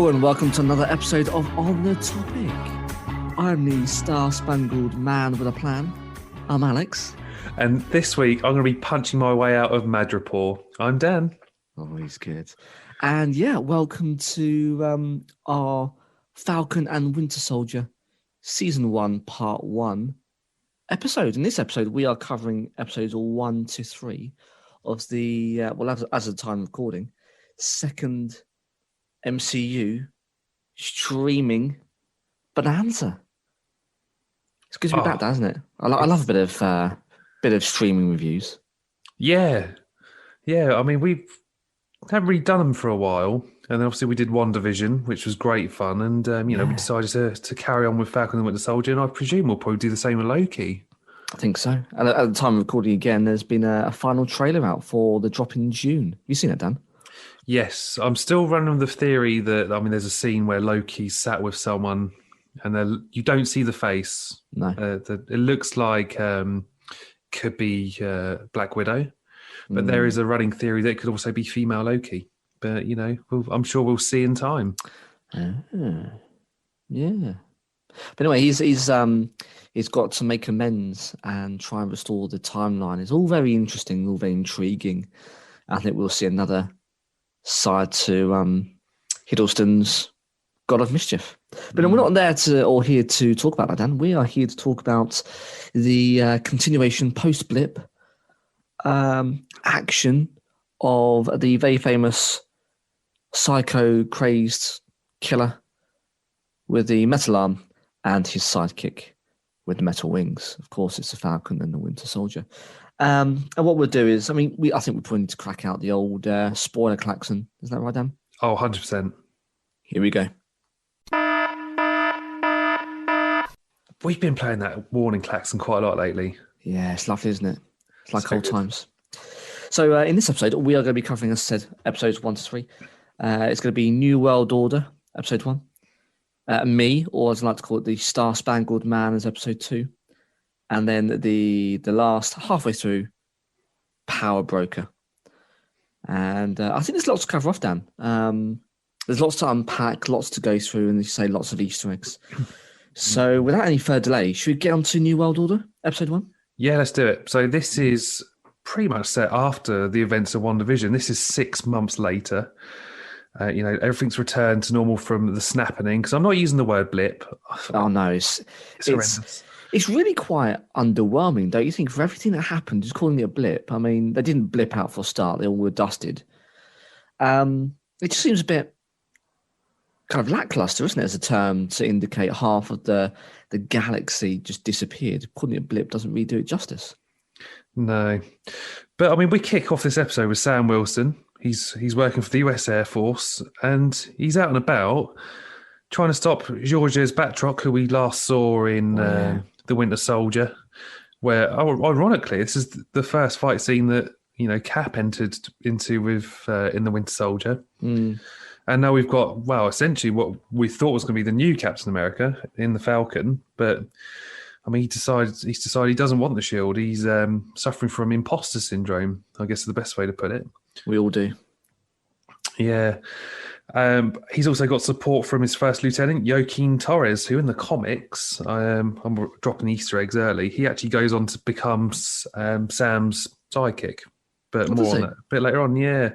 Hello and welcome to another episode of On The Topic. I'm the star-spangled man with a plan. I'm Alex. And this week, I'm going to be punching my way out of Madripoor. I'm Dan. Oh, he's good. And yeah, welcome to our Falcon and Winter Soldier Season 1, Part 1 episode. In this episode, we are covering episodes 1 to 3 of the, as of the time of recording, second MCU streaming bonanza. It's good to be back, isn't it? I love a bit of streaming reviews. Yeah. I mean, we haven't really done them for a while, and then obviously we did WandaVision, which was great fun, and we decided to carry on with Falcon and the Winter Soldier, and I presume we'll probably do the same with Loki. I think so. And at the time of recording again, there's been a final trailer out for the drop in June. Have you seen it, Dan? Yes, I'm still running the theory that, there's a scene where Loki sat with someone and you don't see the face. No. It looks like could be Black Widow, but there is a running theory that it could also be female Loki. But, I'm sure we'll see in time. Yeah. But anyway, he's got to make amends and try and restore the timeline. It's all very interesting, all very intriguing. I think we'll see another side to Hiddleston's God of Mischief. But we're not here to talk about that, Dan. We are here to talk about the continuation post-blip action of the very famous psycho-crazed killer with the metal arm and his sidekick with the metal wings. Of course, it's the Falcon and the Winter Soldier. And what we'll do is, I think we probably need to crack out the old spoiler klaxon. Is that right, Dan? Oh, 100%. Here we go. We've been playing that warning klaxon quite a lot lately. Yeah, it's lovely, isn't it? It's like old times. So in this episode, we are going to be covering, as I said, episodes 1 to 3. It's going to be New World Order, episode 1. Me, or as I like to call it, the Star-Spangled Man, as episode 2. And then the last, halfway through, Power Broker. And I think there's lots to cover off, Dan. There's lots to unpack, lots to go through, and as you say, lots of Easter eggs. So without any further delay, should we get on to New World Order, episode 1? Yeah, let's do it. So this is pretty much set after the events of WandaVision. This is 6 months later. Everything's returned to normal from the snapping, because I'm not using the word blip. Oh, no. It's horrendous. It's really quite underwhelming, don't you think? For everything that happened, just calling it a blip. I mean, they didn't blip out for a start. They all were dusted. It just seems a bit kind of lackluster, isn't it, as a term to indicate half of the galaxy just disappeared. Calling it a blip doesn't really do it justice. No. But, we kick off this episode with Sam Wilson. He's working for the US Air Force, and he's out and about trying to stop Georges Batroc, who we last saw in The Winter Soldier, where, ironically, this is the first fight scene that, Cap entered into with in The Winter Soldier. And now we've got, essentially what we thought was going to be the new Captain America in the Falcon, but he's decided he doesn't want the shield. He's suffering from imposter syndrome, I guess is the best way to put it. We all do. Yeah. He's also got support from his first lieutenant, Joaquin Torres, who in the comics, I'm dropping Easter eggs early, he actually goes on to become Sam's sidekick. But more on that a bit later on, yeah.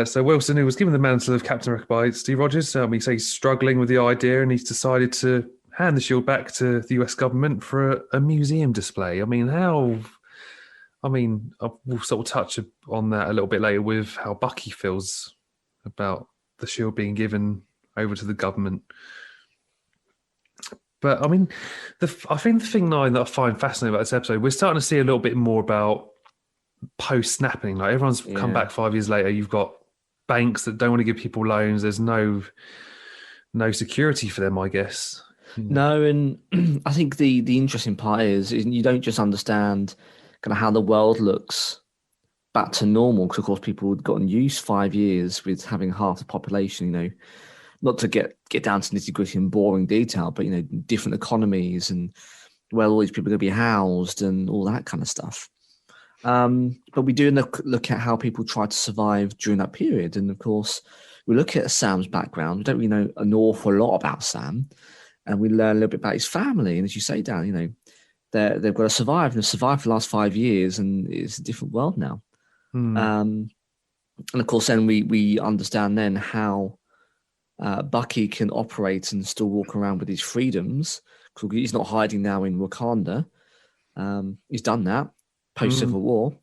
So Wilson, who was given the mantle of Captain America by Steve Rogers, he's struggling with the idea, and he's decided to hand the shield back to the US government for a museum display. We'll sort of touch on that a little bit later with how Bucky feels about the shield being given over to the government. But I think the thing that I find fascinating about this episode, we're starting to see a little bit more about post-snapping. Like, everyone's come back 5 years later. You've got banks that don't want to give people loans. There's no security for them, I guess. No, and I think the interesting part is you don't just understand kind of how the world looks back to normal, because of course people had gotten used 5 years with having half the population, not to get down to nitty-gritty and boring detail, but different economies and where all these people are going to be housed and all that kind of stuff. But we do look at how people tried to survive during that period. And of course, we look at Sam's background. We don't really know an awful lot about Sam, and we learn a little bit about his family. And as you say, Dan, they've got to survive, and they've survived for the last 5 years, and it's a different world now. And of course, then we understand then how Bucky can operate and still walk around with his freedoms. He's not hiding now in Wakanda. He's done that post-Civil War.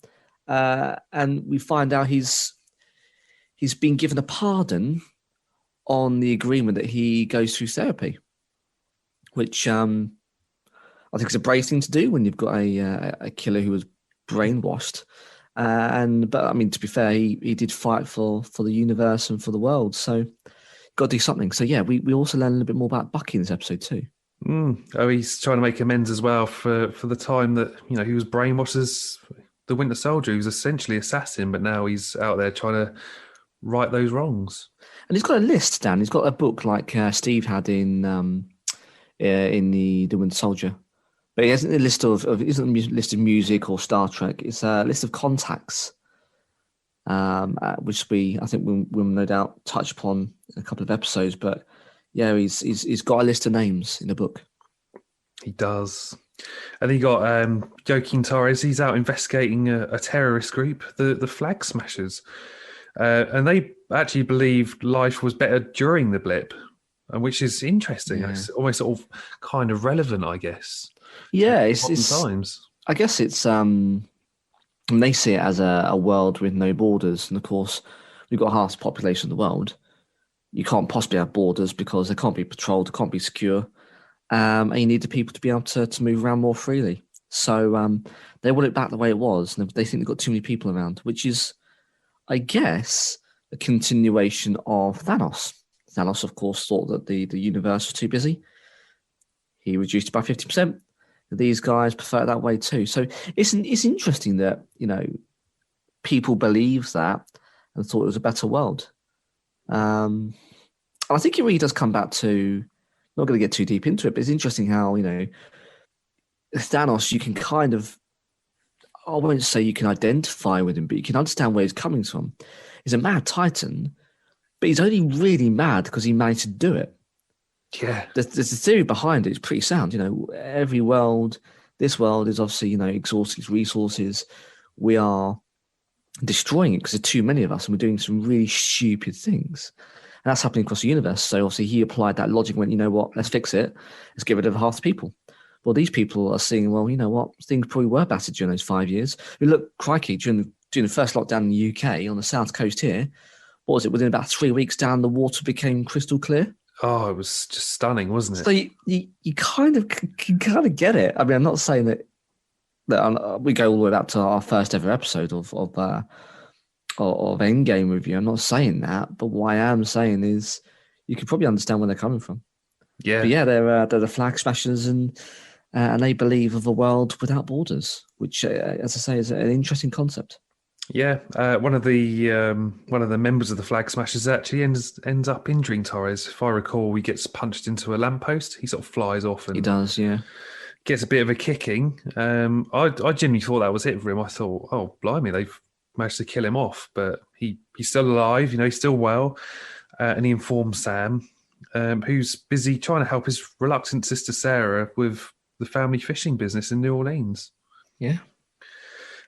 And we find out he's been given a pardon on the agreement that he goes through therapy, which I think is a brave thing to do when you've got a killer who was brainwashed. But I mean, to be fair, he did fight for the universe and for the world. So got to do something. So yeah, we also learn a little bit more about Bucky in this episode too. Oh, he's trying to make amends as well for the time that he was brainwashed as the Winter Soldier. He was essentially assassin, but now he's out there trying to right those wrongs. And he's got a list, Dan. He's got a book like Steve had in the Winter Soldier, but he hasn't a list of it isn't a list of music or Star Trek. It's a list of contacts, which I think we'll no doubt touch upon in a couple of episodes. But yeah, he's got a list of names in the book. He does. And he got Joaquin Torres. He's out investigating a terrorist group, the Flag Smashers. And they actually believed life was better during the blip, which is interesting. Yeah. It's almost sort of kind of relevant, I guess. Yeah, it's times. I guess it's they see it as a world with no borders. And of course, we've got half the population of the world. You can't possibly have borders because they can't be patrolled, they can't be secure. And you need the people to be able to move around more freely. So they want it back the way it was. And they think they've got too many people around, which is, I guess, a continuation of Thanos. Thanos, of course, thought that the universe was too busy. He reduced it by 50%. These guys prefer it that way too. So it's interesting that, people believe that and thought it was a better world. And I think it really does come back to, not going to get too deep into it, but it's interesting how, Thanos, you can kind of, I won't say you can identify with him, but you can understand where he's coming from. He's a mad titan, but he's only really mad because he managed to do it. Yeah. There's a theory behind it. It's pretty sound. Every world, this world is obviously, exhausting its resources. We are destroying it because there's too many of us and we're doing some really stupid things. And that's happening across the universe. So obviously he applied that logic and went, you know what, let's fix it. Let's get rid of half the people. Well, these people are seeing, well, you know what, things probably were better during those 5 years. We look, crikey, during the first lockdown in the UK on the south coast here, what was it, within about 3 weeks down, the water became crystal clear. Oh, it was just stunning, wasn't it? So you kind of get it. I mean, I'm not saying that we go all the way back to our first ever episode of Endgame review. I'm not saying that, but what I am saying is you can probably understand where they're coming from. Yeah, but yeah, they're the Flag Smashers and they believe of a world without borders, which, as I say, is an interesting concept. Yeah, one of the members of the Flag Smashers actually ends up injuring Torres. If I recall, he gets punched into a lamppost. He sort of flies off and he does, yeah. Gets a bit of a kicking. I genuinely thought that was it for him. I thought, oh blimey, they've managed to kill him off, but he's still alive. He's still well, and he informs Sam, who's busy trying to help his reluctant sister Sarah with the family fishing business in New Orleans. Yeah.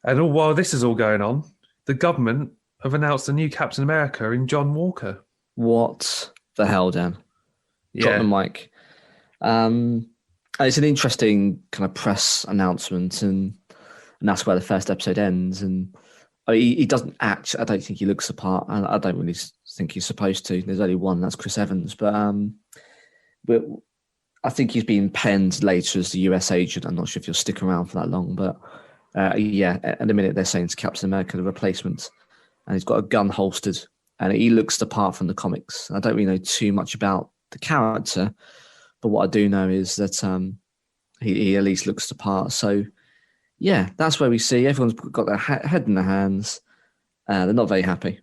And all while this is all going on, the government have announced a new Captain America in John Walker. What the hell, Dan? Yeah. Drop the mic. It's an interesting kind of press announcement, and that's where the first episode ends. And he doesn't act. I don't think he looks the part, and I don't really think he's supposed to. There's only one, that's Chris Evans. But I think he's been penned later as the US agent. I'm not sure if he'll stick around for that long, but. Yeah, at the minute they're saying it's Captain America, the replacement, and he's got a gun holstered, and he looks the part from the comics. I don't really know too much about the character, but what I do know is that he at least looks the part. So, yeah, that's where we see everyone's got their head in their hands. They're not very happy,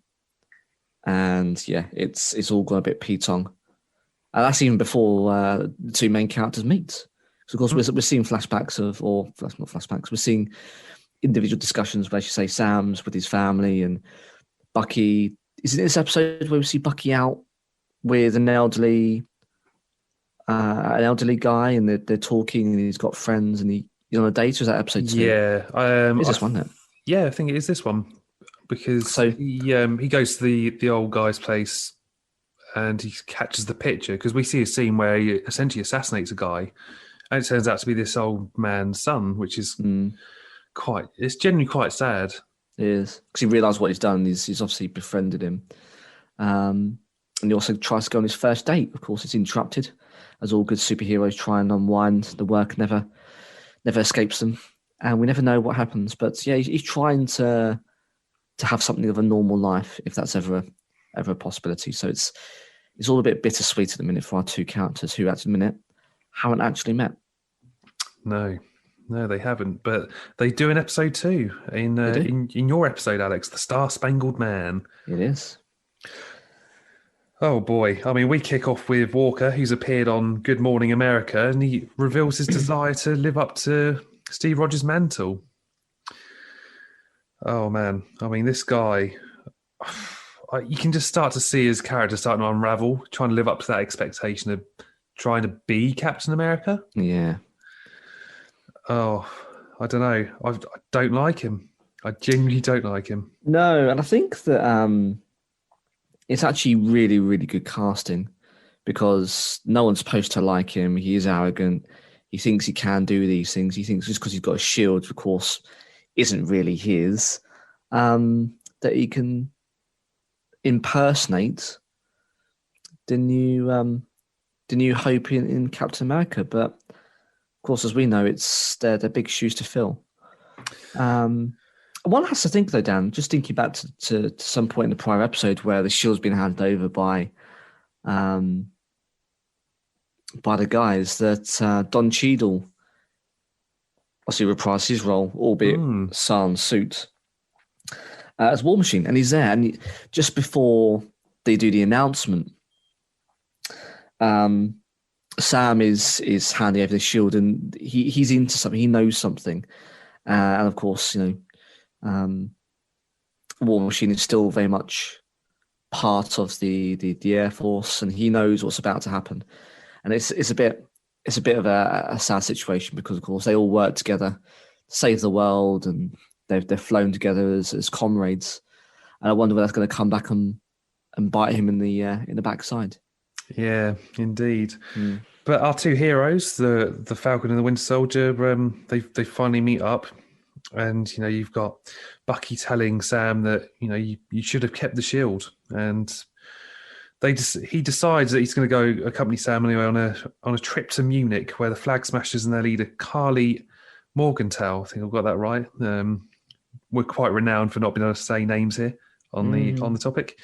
and yeah, it's all gone a bit petong. And that's even before the two main characters meet. So of course, we're seeing flashbacks not flashbacks. We're seeing individual discussions where, as you say, Sam's with his family and Bucky is it this episode where we see Bucky out with an elderly guy, and they're talking, and he's got friends, and he's on a date? Or is that episode 2? Yeah, Is this one? Isn't it? Yeah, I think it is this one because he goes to the old guy's place and he catches the picture because we see a scene where he essentially assassinates a guy, and it turns out to be this old man's son, which is it's genuinely quite sad. It is, because he realised what he's done. He's obviously befriended him. And he also tries to go on his first date. Of course, it's interrupted, as all good superheroes try and unwind. The work never escapes them, and we never know what happens. But yeah, he's trying to have something of a normal life, if that's ever a possibility. So it's all a bit bittersweet at the minute for our two characters who, at the minute, haven't actually met. No, they haven't. But they do in episode 2 in your episode, Alex, the Star Spangled Man. It is. Oh boy. I mean, we kick off with Walker, who's appeared on Good Morning America, and he reveals his desire to live up to Steve Rogers' mantle. Oh man. I mean, this guy, you can just start to see his character starting to unravel, trying to live up to that expectation of trying to be Captain America. Yeah. Oh, I don't know. I don't like him. I genuinely don't like him. No, and I think that it's actually really, really good casting, because no one's supposed to like him. He is arrogant. He thinks he can do these things. He thinks just because he's got a shield, of course, isn't really his, that he can impersonate the new hope in Captain America. But of course, as we know, it's they're big shoes to fill. One has to think, though, Dan, just thinking back to some point in the prior episode where the shield's been handed over by the guys, that Don Cheadle obviously reprised his role, albeit sans suit, as War Machine. And he's there. And just before they do the announcement, Sam is handing over the shield, and he's into something. He knows something. And of course, War Machine is still very much part of the Air Force, and he knows what's about to happen. And it's a bit of a sad situation, because of course they all work together to save the world, and they've flown together as comrades. And I wonder whether that's going to come back and bite him in the backside. Yeah, indeed. But our two heroes, the Falcon and the Winter Soldier, they finally meet up. And, you've got Bucky telling Sam that, you should have kept the shield. And he decides that he's going to go accompany Sam anyway on a trip to Munich, where the Flag Smashers and their leader, Carly Morgenthau, I think I've got that right. We're quite renowned for not being able to say names here on the topic.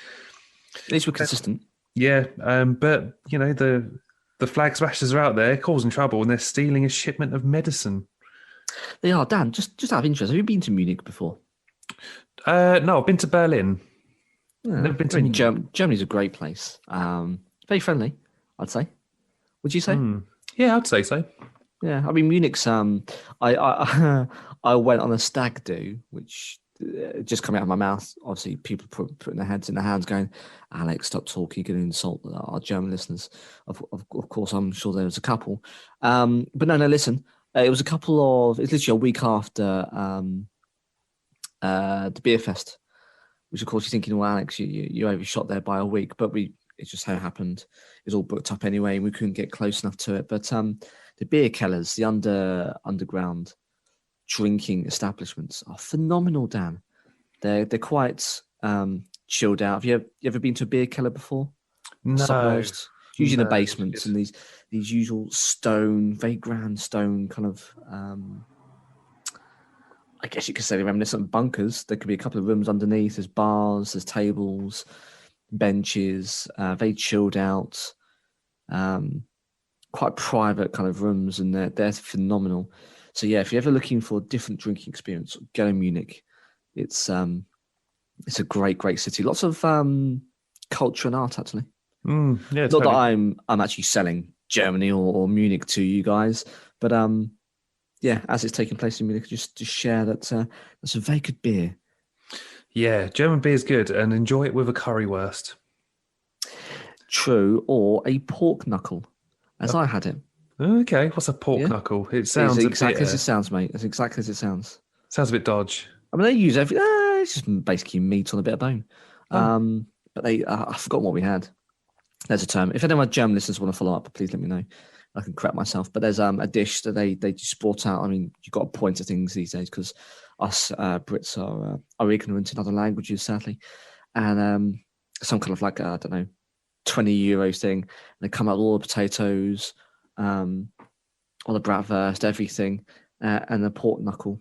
At least we're consistent. Yeah, but, the Flag Smashers are out there causing trouble, and they're stealing a shipment of medicine. They are. Dan, just out of interest, have you been to Munich before? No, I've been to Berlin. Never been to Munich. Germany's a great place. Very friendly, I'd say. Would you say? Yeah, I'd say so. Yeah, I mean, Munich's. I went on a stag do, which just coming out of my mouth. Obviously, people putting their heads in their hands, going, "Alex, stop talking. You're going to insult our German listeners." Of course, I'm sure there was a couple. But no, listen. It was a couple of. It's literally a week after the beer fest, which of course you're thinking, well, Alex, you overshot there by a week, but it just so happened it was all booked up anyway, and we couldn't get close enough to it. But the beerkellers, the underground drinking establishments, are phenomenal, Dan. They're quite chilled out. Have you ever been to a beer keller before? No. Usually in the basements, and these usual stone, very grand stone kind of, I guess you could say they're reminiscent bunkers. There could be a couple of rooms underneath. There's bars, there's tables, benches, very chilled out, quite private kind of rooms, and they're phenomenal. So yeah, if you're ever looking for a different drinking experience, go to Munich. It's a great city. Lots of culture and art, actually. Yeah, not totally. that I'm actually selling Germany or Munich to you guys, but yeah, as it's taking place in Munich, just share that that's a very good beer. Yeah, German beer's good, and enjoy it with a currywurst. True, or a pork knuckle, as I had it. Okay, what's a pork Yeah, knuckle? It it's sounds a bit exactly as it sounds, mate. It's exactly as it sounds. sounds a bit dodge. I mean, they use it's just basically meat on a bit of bone. Oh, But I've forgotten what we had. There's a term. If anyone German listeners want to follow up, please let me know. I can correct myself. But there's a dish that they just brought out. I mean, you've got to point to things these days because us Brits are ignorant in other languages, sadly. And some kind of like I don't know, €20 thing. And they come out with all the potatoes, all the bratwurst, everything, and a pork knuckle,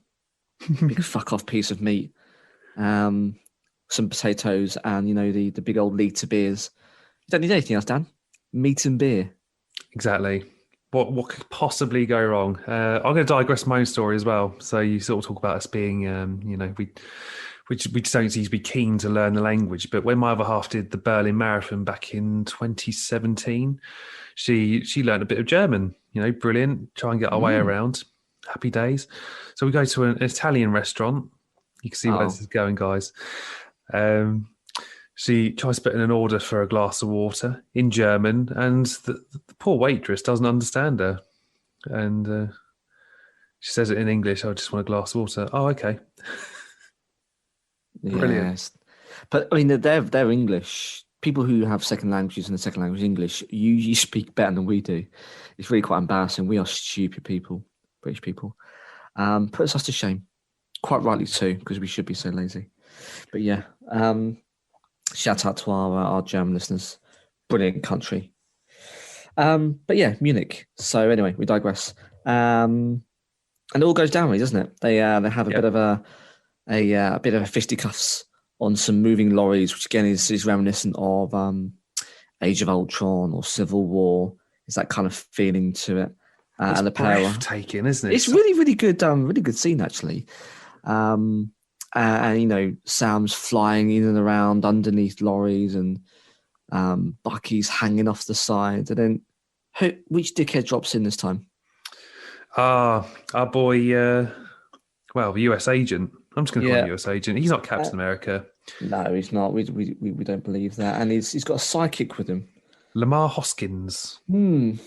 big fuck off piece of meat, some potatoes, and the big old litre beers. You don't need anything else, Dan. Meat and beer. exactly. What could possibly go wrong? I'm going to digress my own story as well. So you sort of talk about us being, we just don't seem to be keen to learn the language. But when my other half did the Berlin Marathon back in 2017, she learned a bit of German. Brilliant. Try and get our way around. Happy days. So we go to an Italian restaurant. You can see where this is going, guys. She tries to put in an order for a glass of water in German, and the poor waitress doesn't understand her. And she says it in English, I just want a glass of water. Oh, okay. Brilliant. Yes. But I mean, they're English. People who have second languages and the second language English usually speak better than we do. It's really quite embarrassing. We are stupid people, British people. Puts us to shame. Quite rightly too, because we should be so lazy. But yeah, shout out to our German listeners. Brilliant country. But yeah, Munich. So anyway, we digress. And it all goes down, really, doesn't it? They have a bit of a fisticuffs on some moving lorries, which again is reminiscent of Age of Ultron or Civil War. It's that kind of feeling to it. It's and the power breathtaking, isn't it? It's really, really good. Really good scene actually. And Sam's flying in and around underneath lorries, and Bucky's hanging off the side. And then, which dickhead drops in this time? Our boy, the US agent. I'm just going to call him US agent. He's not Captain America. No, he's not. We don't believe that. And he's got a sidekick with him, Lamar Hoskins. And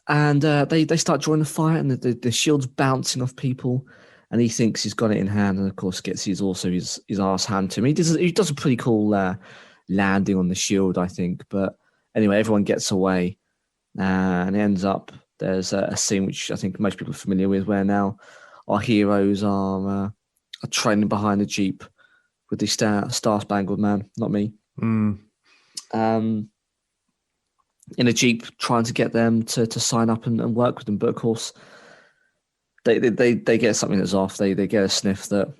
they start drawing the fight, and the shield's bouncing off people, and he thinks he's got it in hand, and of course gets his arse handed to him. He does a pretty cool landing on the shield, I think. But anyway, everyone gets away, and it ends up there's a scene which I think most people are familiar with, where now our heroes are training behind the Jeep with the Star-Spangled Man, not me. In a Jeep, trying to get them to sign up and work with them. But of course, they get something that's off. They get a sniff that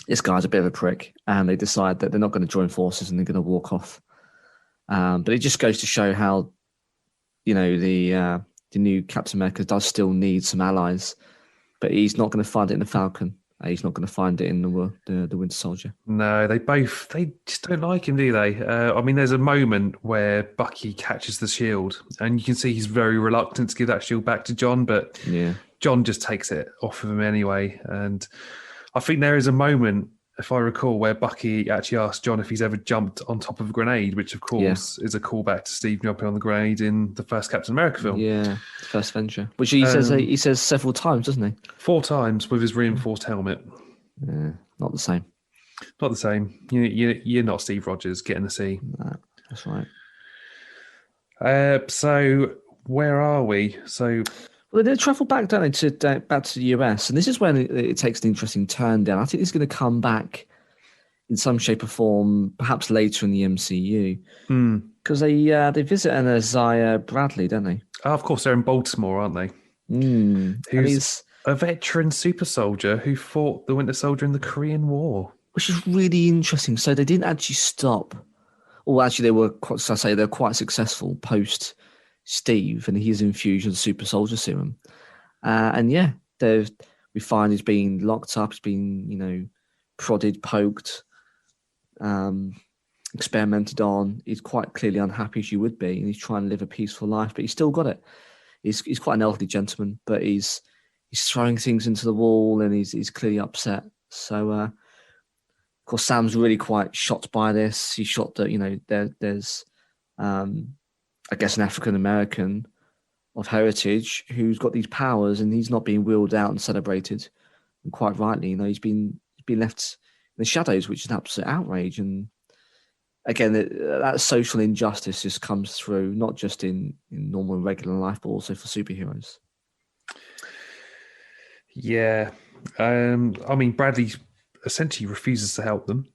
this guy's a bit of a prick, and they decide that they're not going to join forces and they're going to walk off. But it just goes to show how, the new Captain America does still need some allies, but he's not going to find it in the Falcon. He's not going to find it in the Winter Soldier. No, they just don't like him, do they? There's a moment where Bucky catches the shield, and you can see he's very reluctant to give that shield back to John, but John just takes it off of him anyway. And I think there is a moment, if I recall, where Bucky actually asked John if he's ever jumped on top of a grenade, which of course is a callback to Steve jumping on the grenade in the first Captain America film. Yeah, the first Avenger, which he says several times, doesn't he? 4 times with his reinforced helmet. Yeah, not the same. Not the same. You're not Steve Rogers getting the C. No, that's right. So where are we? Well, they travel back, don't they, back to the US, and this is when it takes an interesting turn down. I think it's going to come back in some shape or form, perhaps later in the MCU, because they visit an Isaiah Bradley, don't they? Oh, of course, they're in Baltimore, aren't they? Who's a veteran super soldier who fought the Winter Soldier in the Korean War, which is really interesting. So they didn't actually stop. Well, actually, they were quite successful post Steve and his infusion of super soldier serum. We find he's been locked up, he's been, prodded, poked, experimented on. He's quite clearly unhappy, as you would be, and he's trying to live a peaceful life, but he's still got it. He's quite an elderly gentleman, but he's throwing things into the wall, and he's clearly upset. So course, Sam's really quite shocked by this. He's shocked that there's I guess an African American of heritage who's got these powers and he's not being wheeled out and celebrated. And quite rightly, he's been left in the shadows, which is an absolute outrage. And again, that social injustice just comes through not just in normal and regular life, but also for superheroes. Yeah. Bradley essentially refuses to help them,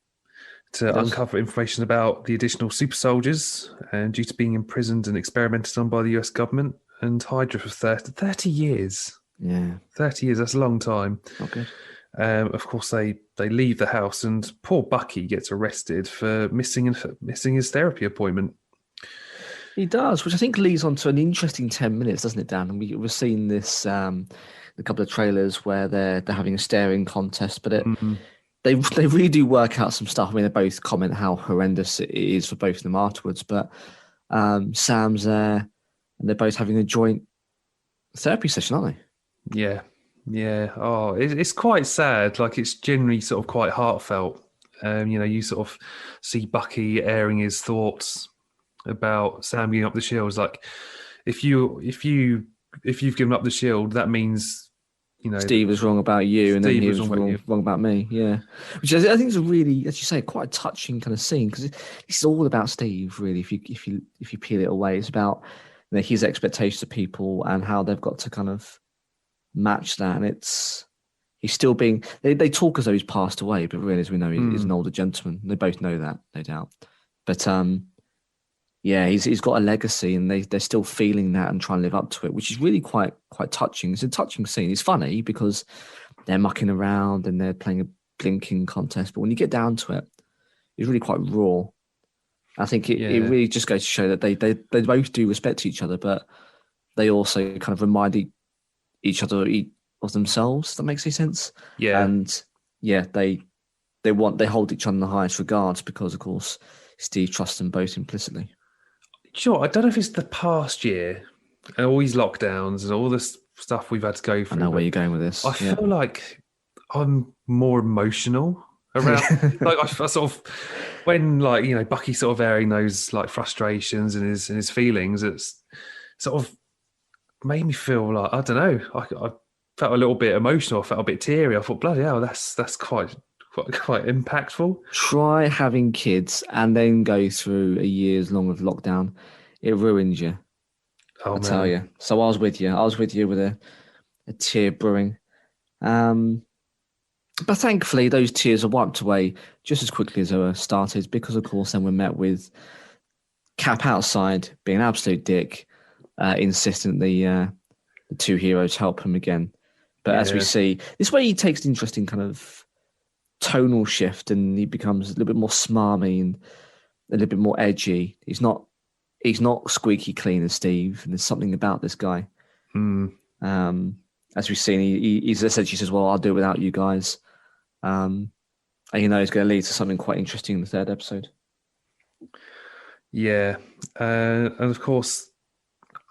to uncover information about the additional super soldiers, and due to being imprisoned and experimented on by the US government and Hydra for 30 years. Yeah. 30 years, that's a long time. Okay. Of course, they leave the house, and poor Bucky gets arrested for missing his therapy appointment. He does, which I think leads on to an interesting 10 minutes, doesn't it, Dan? And we've seen this a couple of trailers where they're having a staring contest, but they really do work out some stuff. I mean, they both comment how horrendous it is for both of them afterwards, but Sam's there, and they're both having a joint therapy session, aren't they? Yeah. Yeah. Oh, it's quite sad. Like, it's generally sort of quite heartfelt. You sort of see Bucky airing his thoughts about Sam giving up the shield. It's like, if you've given up the shield, that means Steve was wrong about you, and then he was wrong about me. Yeah, which I think is a really, as you say, quite a touching kind of scene, because it's all about Steve, really. If you peel it away, it's about his expectations of people and how they've got to kind of match that, and he's still being. They talk as though he's passed away, but really, as we know, he's an older gentleman. They both know that, no doubt. But yeah, he's got a legacy, and they're still feeling that and trying to live up to it, which is really quite touching. It's a touching scene. It's funny because they're mucking around and they're playing a blinking contest, but when you get down to it, it's really quite raw. I think it really just goes to show that they both do respect each other, but they also kind of remind each other of themselves. If that makes any sense. Yeah, and yeah, they hold each other in the highest regards because, of course, Steve trusts them both implicitly. Sure, I don't know if it's the past year and all these lockdowns and all this stuff we've had to go through. I know where you're going with this. I feel like I'm more emotional around. Like, I sort of, when Bucky sort of airing those like frustrations and his feelings, it's sort of made me feel like, I don't know. I felt a little bit emotional. I felt a bit teary. I thought, bloody hell, that's quite impactful. Try having kids and then go through a year's long of lockdown. It ruins you. I tell you. So I was with you. With a tear brewing. But thankfully, those tears are wiped away just as quickly as they were started, because, of course, then we're met with Cap outside being an absolute dick, insisting the two heroes help him again. But as we see, this way he takes an interesting kind of tonal shift, and he becomes a little bit more smarmy and a little bit more edgy. He's not squeaky clean as Steve, and there's something about this guy. As we've seen, he's essentially says, well, I'll do it without you guys. And it's going to lead to something quite interesting in the third episode. Yeah. And of course,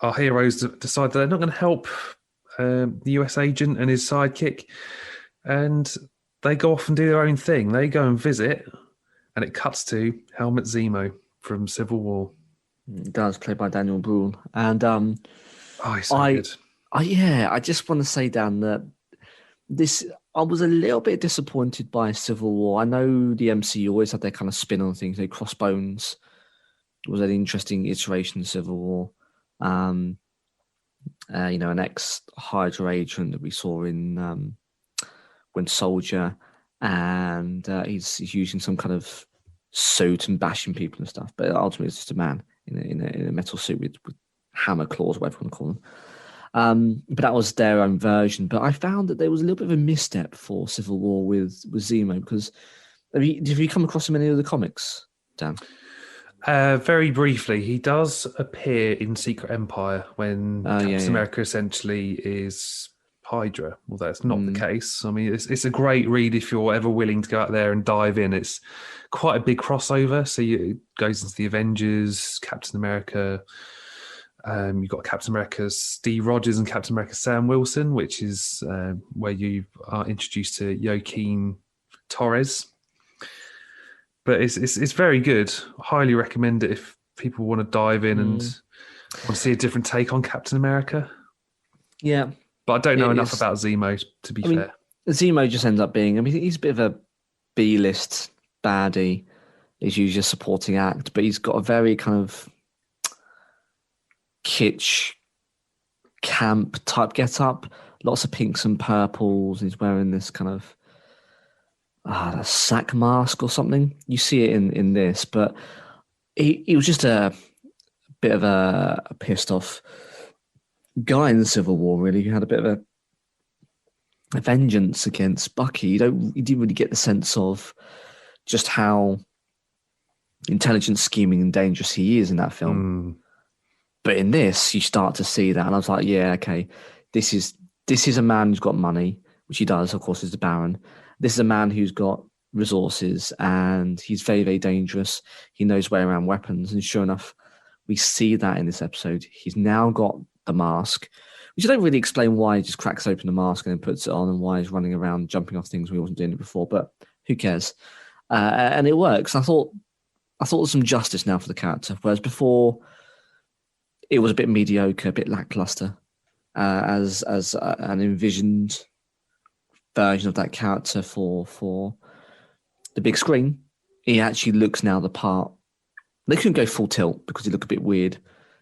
our heroes decide that they're not going to help the US agent and his sidekick, and they go off and do their own thing. They go and visit, and it cuts to Helmut Zemo from Civil War. It does, played by Daniel Bruhl. And he's so good. I just want to say, Dan, that I was a little bit disappointed by Civil War. I know the MCU always had their kind of spin on things. Crossbones was an interesting iteration of Civil War. An ex-Hydra agent that we saw in Winter Soldier, and he's using some kind of suit and bashing people and stuff. But ultimately, it's just a man in a metal suit with hammer claws, whatever you want to call them. But that was their own version. But I found that there was a little bit of a misstep for Civil War with Zemo, because have you come across him in any of the comics, Dan? Very briefly, he does appear in Secret Empire when Captain America essentially is Hydra. Well, that's not the case. I mean, it's a great read if you're ever willing to go out there and dive in. It's quite a big crossover. So it goes into the Avengers, Captain America. You've got Captain America's Steve Rogers and Captain America's Sam Wilson, which is where you are introduced to Joaquin Torres. but it's very good. Highly recommend it if people want to dive in and want to see a different take on Captain America. Yeah. But I don't know It enough is. about Zemo, to be I mean, fair. Zemo just ends up being, I mean, he's a bit of a B-list baddie. He's usually a supporting act, but he's got a very kind of kitsch, camp type get-up. Lots of pinks and purples. He's wearing this kind of a sack mask or something. You see it in this, but he was just a bit of a pissed off guy in the Civil War, really, who had a bit of a vengeance against Bucky. You didn't really get the sense of just how intelligent, scheming, and dangerous he is in that film. But in this, you start to see that, and I was like, yeah, okay, this is a man who's got money, which he does, of course, is the Baron. This is a man who's got resources, and he's very, very dangerous. He knows way around weapons, and sure enough, we see that in this episode. He's now got the mask, which I don't really explain why he just cracks open the mask and then puts it on, and why he's running around jumping off things when he wasn't doing it before. But who cares? And it works. I thought there's some justice now for the character, whereas before it was a bit mediocre, a bit lackluster, as an envisioned version of that character for the big screen. He actually looks now the part. They couldn't go full tilt because he looked a bit weird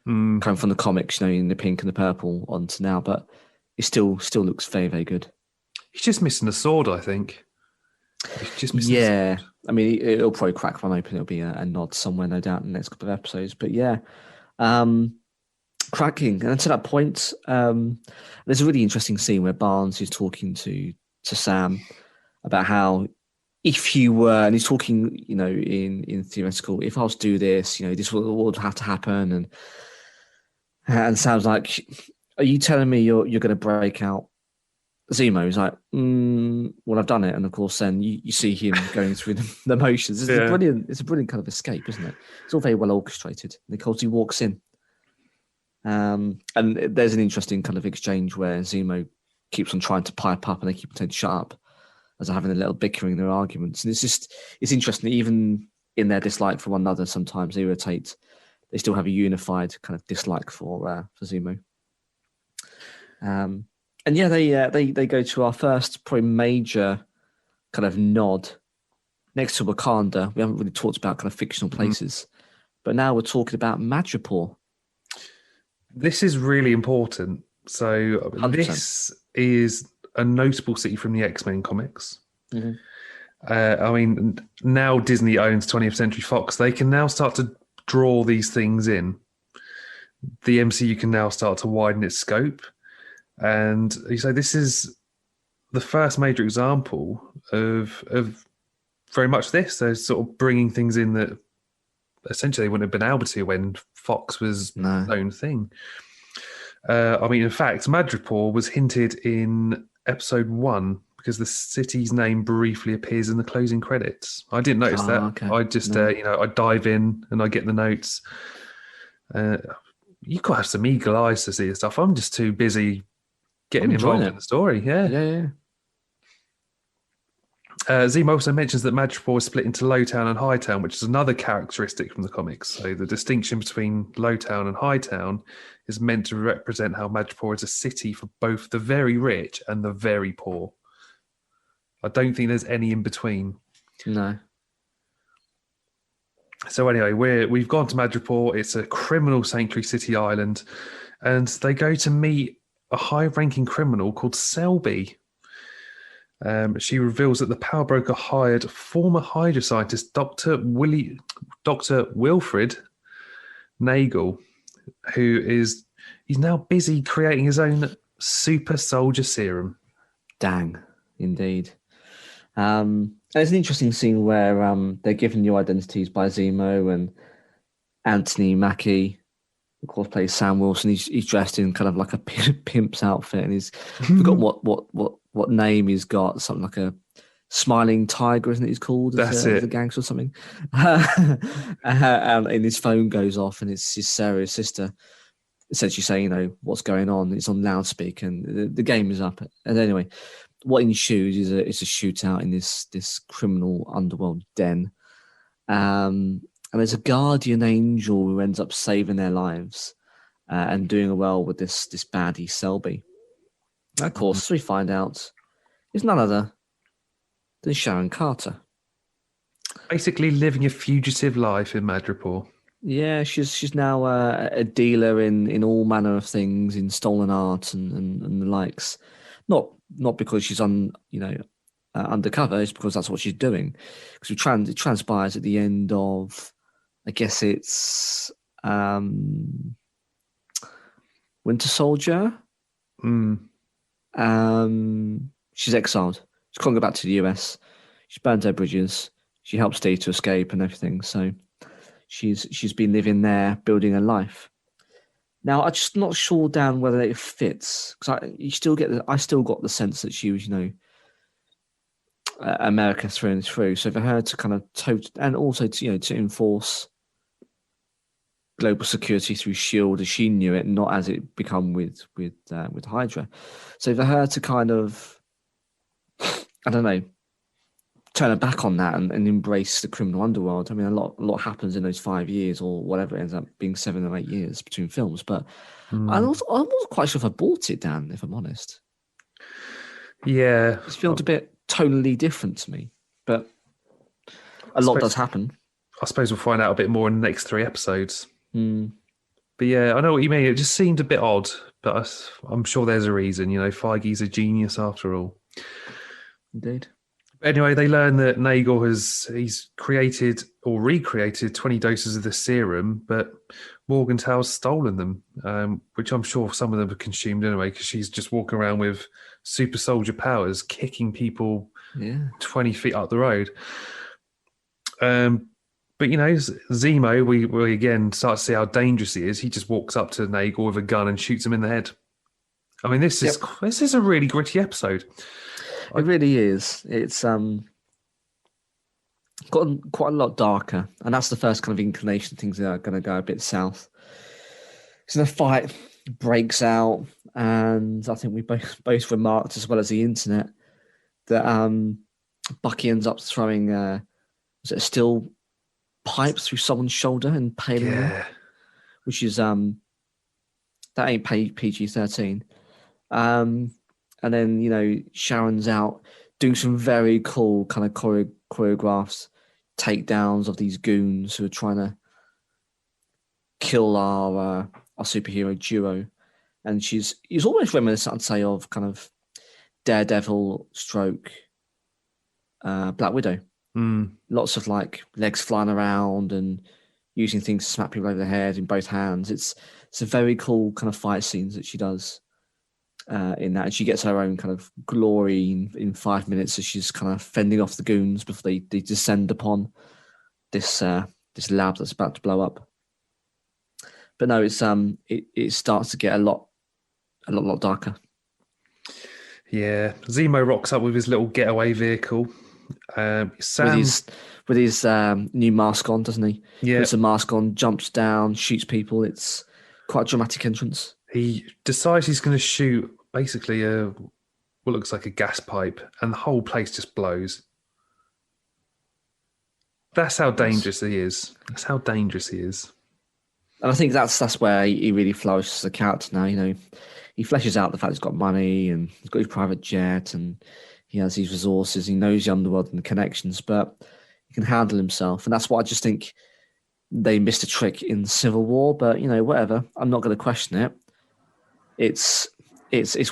coming from the comics, in the pink and the purple onto now, but it still looks very, very good. He's just missing a sword, I think. He's just missing a sword. I mean, it'll probably crack one open. It'll be a nod somewhere, no doubt, in the next couple of episodes. But yeah, cracking. And to that point, there's a really interesting scene where Barnes is talking to Sam about how if you were, and he's talking, in theoretical, if I was to do this, this would have to happen. And Sam's like, are you telling me you're going to break out Zemo? He's like, well, I've done it. And of course, then you see him going through the motions. It's a brilliant kind of escape, isn't it? It's all very well orchestrated. And of course, he walks in. And there's an interesting kind of exchange where Zemo keeps on trying to pipe up and they keep on saying, shut up, as they're having a little bickering in their arguments. And it's interesting, even in their dislike for one another, sometimes they irritate. They still have a unified kind of dislike for Zemo. And yeah, they go to our first probably major kind of nod next to Wakanda. We haven't really talked about kind of fictional places, but now we're talking about Madripoor. This is really important. So 100%. This is a notable city from the X-Men comics. I mean, now Disney owns 20th Century Fox. They can now start to draw these things in. The MCU can now start to widen its scope. And so this is the first major example of very much this. They're sort of bringing things in that essentially wouldn't have been able to when Fox was its own thing. I mean, in fact, Madripoor was hinted in episode 1 because the city's name briefly appears in the closing credits. I didn't notice that. Okay. I just, I dive in and I get the notes. You got to have some eagle eyes to see this stuff. I'm just too busy getting involved in the story. Yeah. Zemo also mentions that Madripoor is split into Lowtown and Hightown, which is another characteristic from the comics. So the distinction between Lowtown and Hightown is meant to represent how Madripoor is a city for both the very rich and the very poor. I don't think there's any in between. No. So anyway, we've gone to Madripoor. It's a criminal sanctuary city island, and they go to meet a high-ranking criminal called Selby. She reveals that the power broker hired former Hydra scientist Dr. Wilfred Nagel, he's now busy creating his own super soldier serum. Dang, indeed. There's an interesting scene where they're given new identities by Zemo, and Anthony Mackie, of course, plays Sam Wilson. He's dressed in kind of like a pimp's outfit, and he's forgotten what name he's got. Something like a smiling tiger, isn't it? He's called. As a gangster or something. And his phone goes off, and it's Sarah's sister, essentially saying, what's going on. It's on loudspeaker, and the game is up. And anyway, what ensues is a shootout in this criminal underworld den. And there's a guardian angel who ends up saving their lives and doing well with this baddie Selby. And of course, we find out it's none other than Sharon Carter. Basically living a fugitive life in Madripoor. Yeah, she's now a dealer in all manner of things, in stolen art and the likes. Not because she's undercover, it's because that's what she's doing. Because it transpires at the end of, I guess it's Winter Soldier. She's exiled. She can't go back to the US. She burns her bridges. She helps Steve to escape and everything. So she's been living there, building her life. Now I'm just not sure, Dan, whether it fits, because I still got the sense that she was, America through and through. So for her to kind of and also to enforce global security through Shield as she knew it, not as it become with Hydra. So for her to kind of, I don't know, turn her back on that and embrace the criminal underworld. I mean, a lot happens in those 5 years or whatever it ends up being, 7 or 8 years between films. But I wasn't quite sure if I bought it, Dan, if I'm honest. Yeah. It feels a bit tonally different to me, but a lot does happen. I suppose we'll find out a bit more in the next 3 episodes. But yeah, I know what you mean. It just seemed a bit odd, but I'm sure there's a reason. Feige's a genius after all. Indeed. Anyway, they learn that Nagor he's created or recreated 20 doses of the serum, but Morgenthau's stolen them, which I'm sure some of them are consumed anyway, because she's just walking around with super soldier powers, kicking people 20 feet up the road. But Zemo, we again start to see how dangerous he is. He just walks up to Nagor with a gun and shoots him in the head. I mean, this is a really gritty episode. It really is. It's gotten quite a lot darker, and that's the first kind of inclination things are going to go a bit south. So the fight breaks out, and I think we both remarked, as well as the internet, that Bucky ends up throwing a steel pipe through someone's shoulder and impaling them, which is that ain't PG-13. And then, Sharon's out doing some very cool kind of choreographs, takedowns of these goons who are trying to kill our superhero duo. And she's almost reminiscent, I'd say, of kind of Daredevil stroke Black Widow. Lots of like legs flying around and using things to smack people over the head in both hands. It's a very cool kind of fight scenes that she does in that, and she gets her own kind of glory in 5 minutes as she's kind of fending off the goons before they descend upon this lab that's about to blow up. But no, it's it starts to get a lot darker. Yeah, Zemo rocks up with his little getaway vehicle. Sam with his new mask on, doesn't he? Yeah, puts a mask on, jumps down, shoots people. It's quite a dramatic entrance. He decides he's going to shoot basically what looks like a gas pipe, and the whole place just blows. That's how dangerous he is. That's how dangerous he is. And I think that's where he really flourishes as a character now. He fleshes out the fact he's got money and he's got his private jet and he has these resources. He knows the underworld and the connections, but he can handle himself. And that's what I just think they missed a trick in Civil War. But whatever. I'm not going to question it. It's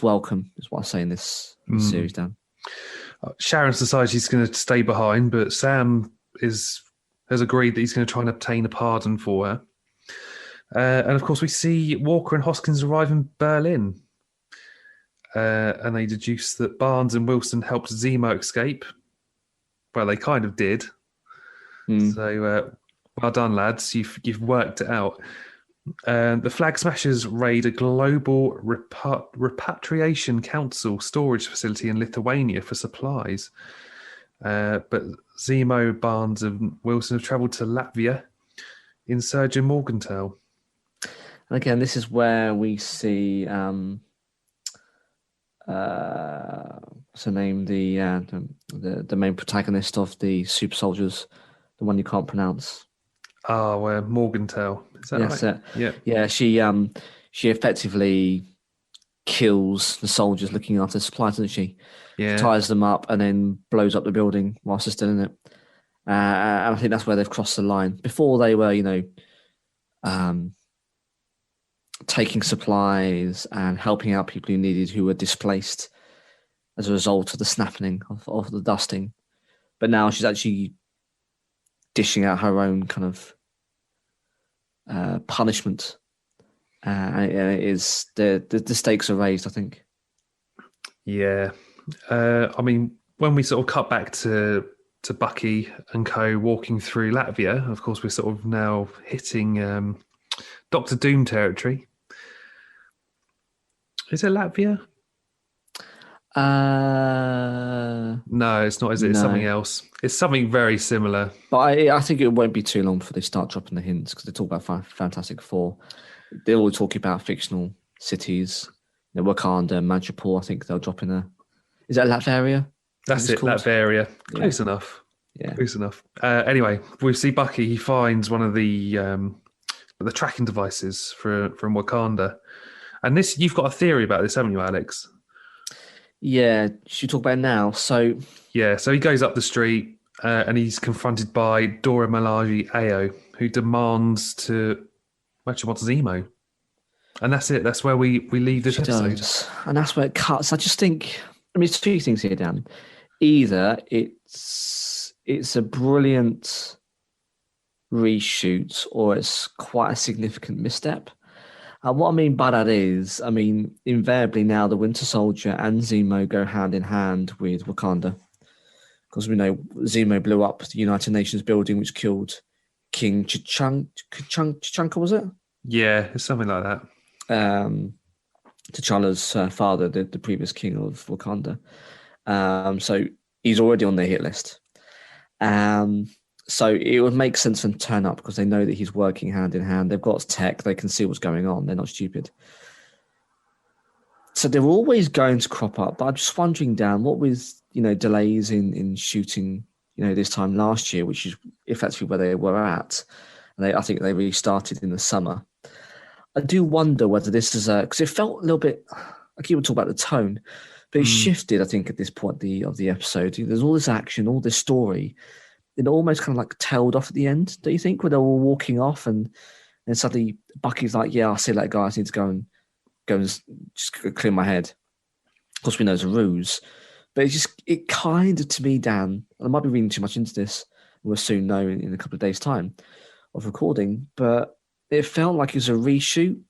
welcome, is what I say in this series, Dan. Sharon decides she's going to stay behind, but Sam has agreed that he's going to try and obtain a pardon for her. And of course, we see Walker and Hoskins arrive in Berlin. And they deduce that Barnes and Wilson helped Zemo escape. Well, they kind of did. So, well done, lads. You've worked it out. The Flag Smashers raid a global repatriation council storage facility in Lithuania for supplies. But Zemo, Barnes, and Wilson have travelled to Latvia in search of Morgenthau. And again, this is where we see what's her name, the main protagonist of the Super Soldiers, the one you can't pronounce. Oh, where Morgantown. Is that That's right? it. Yeah. Yeah, she effectively kills the soldiers looking after the supplies, doesn't she? Yeah. Ties them up and then blows up the building whilst they're still in it. And I think that's where they've crossed the line. Before they were, taking supplies and helping out people who were displaced as a result of the snapping of the dusting. But now she's actually dishing out her own kind of punishment. And it is the stakes are raised, I think. Yeah. I mean, when we sort of cut back to Bucky and co walking through Latvia, of course, we're sort of now hitting Doctor Doom territory. Is it Latvia? No, it's not. Is it? It's something else. It's something very similar. But I think it won't be too long before they start dropping the hints, because they talk about Fantastic Four. They all talk about fictional cities. Wakanda, Madripoor, I think they'll drop in there. Is that Latveria? That's it, Latveria. Close Yeah. enough. Yeah. Close enough. Anyway, we see Bucky. He finds one of the tracking devices from Wakanda. And this, you've got a theory about this, haven't you, Alex? Yeah, should we talk about it now? So he goes up the street and he's confronted by Dora Milaje Ayo, who demands to match him on Zemo. And that's it. That's where we leave this episode. And that's where it cuts. I just think, it's two things here, Dan. Either it's a brilliant reshoot or it's quite a significant misstep. And what I mean by that is, invariably now the Winter Soldier and Zemo go hand in hand with Wakanda. Because we know Zemo blew up the United Nations building, which killed King T'Chaka, was it? Yeah, it's something like that. T'Challa's father, the previous king of Wakanda. So he's already on their hit list. So it would make sense for them to turn up because they know that he's working hand in hand. They've got tech. They can see what's going on. They're not stupid. So they're always going to crop up. But I'm just wondering, Dan, what with, delays in shooting, this time last year, which is effectively where they were at. And I think they restarted in the summer. I do wonder whether this is because it felt a little bit, I keep on talking about the tone, but it shifted, I think, at this point of the episode. There's all this action, all this story. It almost kind of like tailed off at the end, don't you think? Where they were all walking off and then suddenly Bucky's like, yeah, I'll see that guy. I need to go and just clear my head. Of course, we know it's a ruse. But it kind of, to me, Dan, and I might be reading too much into this, we'll soon know in a couple of days' time of recording, but it felt like it was a reshoot.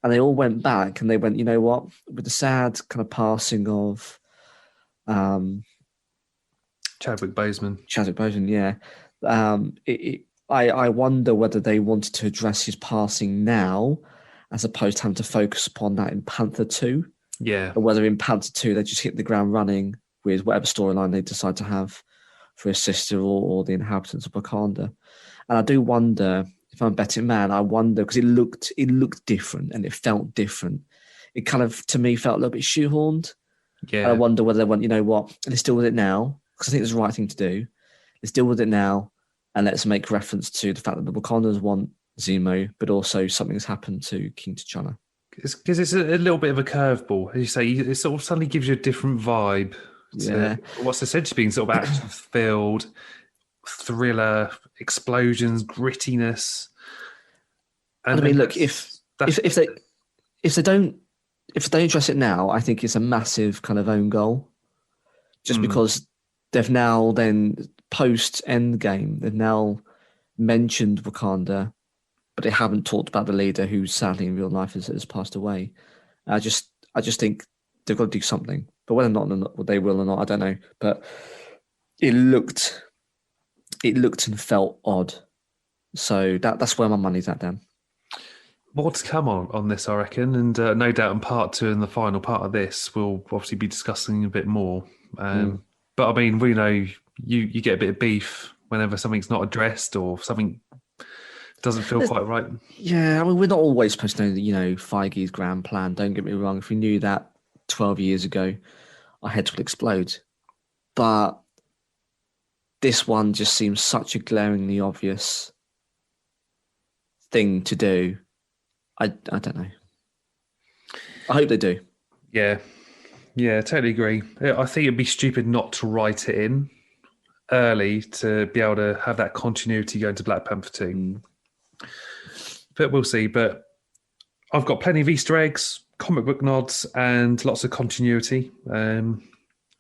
And they all went back and they went, you know what, with the sad kind of passing of Chadwick Boseman, yeah. I wonder whether they wanted to address his passing now, as opposed to having to focus upon that in Panther 2. Yeah. Or whether in Panther 2 they just hit the ground running with whatever storyline they decide to have for his sister or the inhabitants of Wakanda. And I do wonder, if I'm a betting man, I wonder, because it looked different and it felt different. It kind of, to me, felt a little bit shoehorned. Yeah. And I wonder whether they went, you know what, let's deal with it now. Because I think it's the right thing to do. Let's deal with it now, and let's make reference to the fact that the Wakandans want Zemo, but also something's happened to King T'Challa. Because it's a little bit of a curveball, as you say. It sort of suddenly gives you a different vibe to what's essentially being sort of action-filled, thriller, explosions, grittiness. And look, if they don't address it now, I think it's a massive kind of own goal. Just because they've now then post Endgame, they've now mentioned Wakanda, but they haven't talked about the leader who sadly in real life has passed away. I just think they've got to do something, but whether or not they will or not, I don't know. But it looked and felt odd. So that's where my money's at, Dan. More to come on this, I reckon, and no doubt in part 2 and the final part of this, we'll obviously be discussing a bit more. But we know you get a bit of beef whenever something's not addressed or something doesn't feel quite right. Yeah, we're not always supposed to know, Feige's grand plan. Don't get me wrong. If we knew that 12 years ago, our heads would explode. But this one just seems such a glaringly obvious thing to do. I don't know. I hope they do. Yeah, totally agree. I think it'd be stupid not to write it in early to be able to have that continuity going to Black Panther 2. But we'll see. But I've got plenty of Easter eggs, comic book nods, and lots of continuity.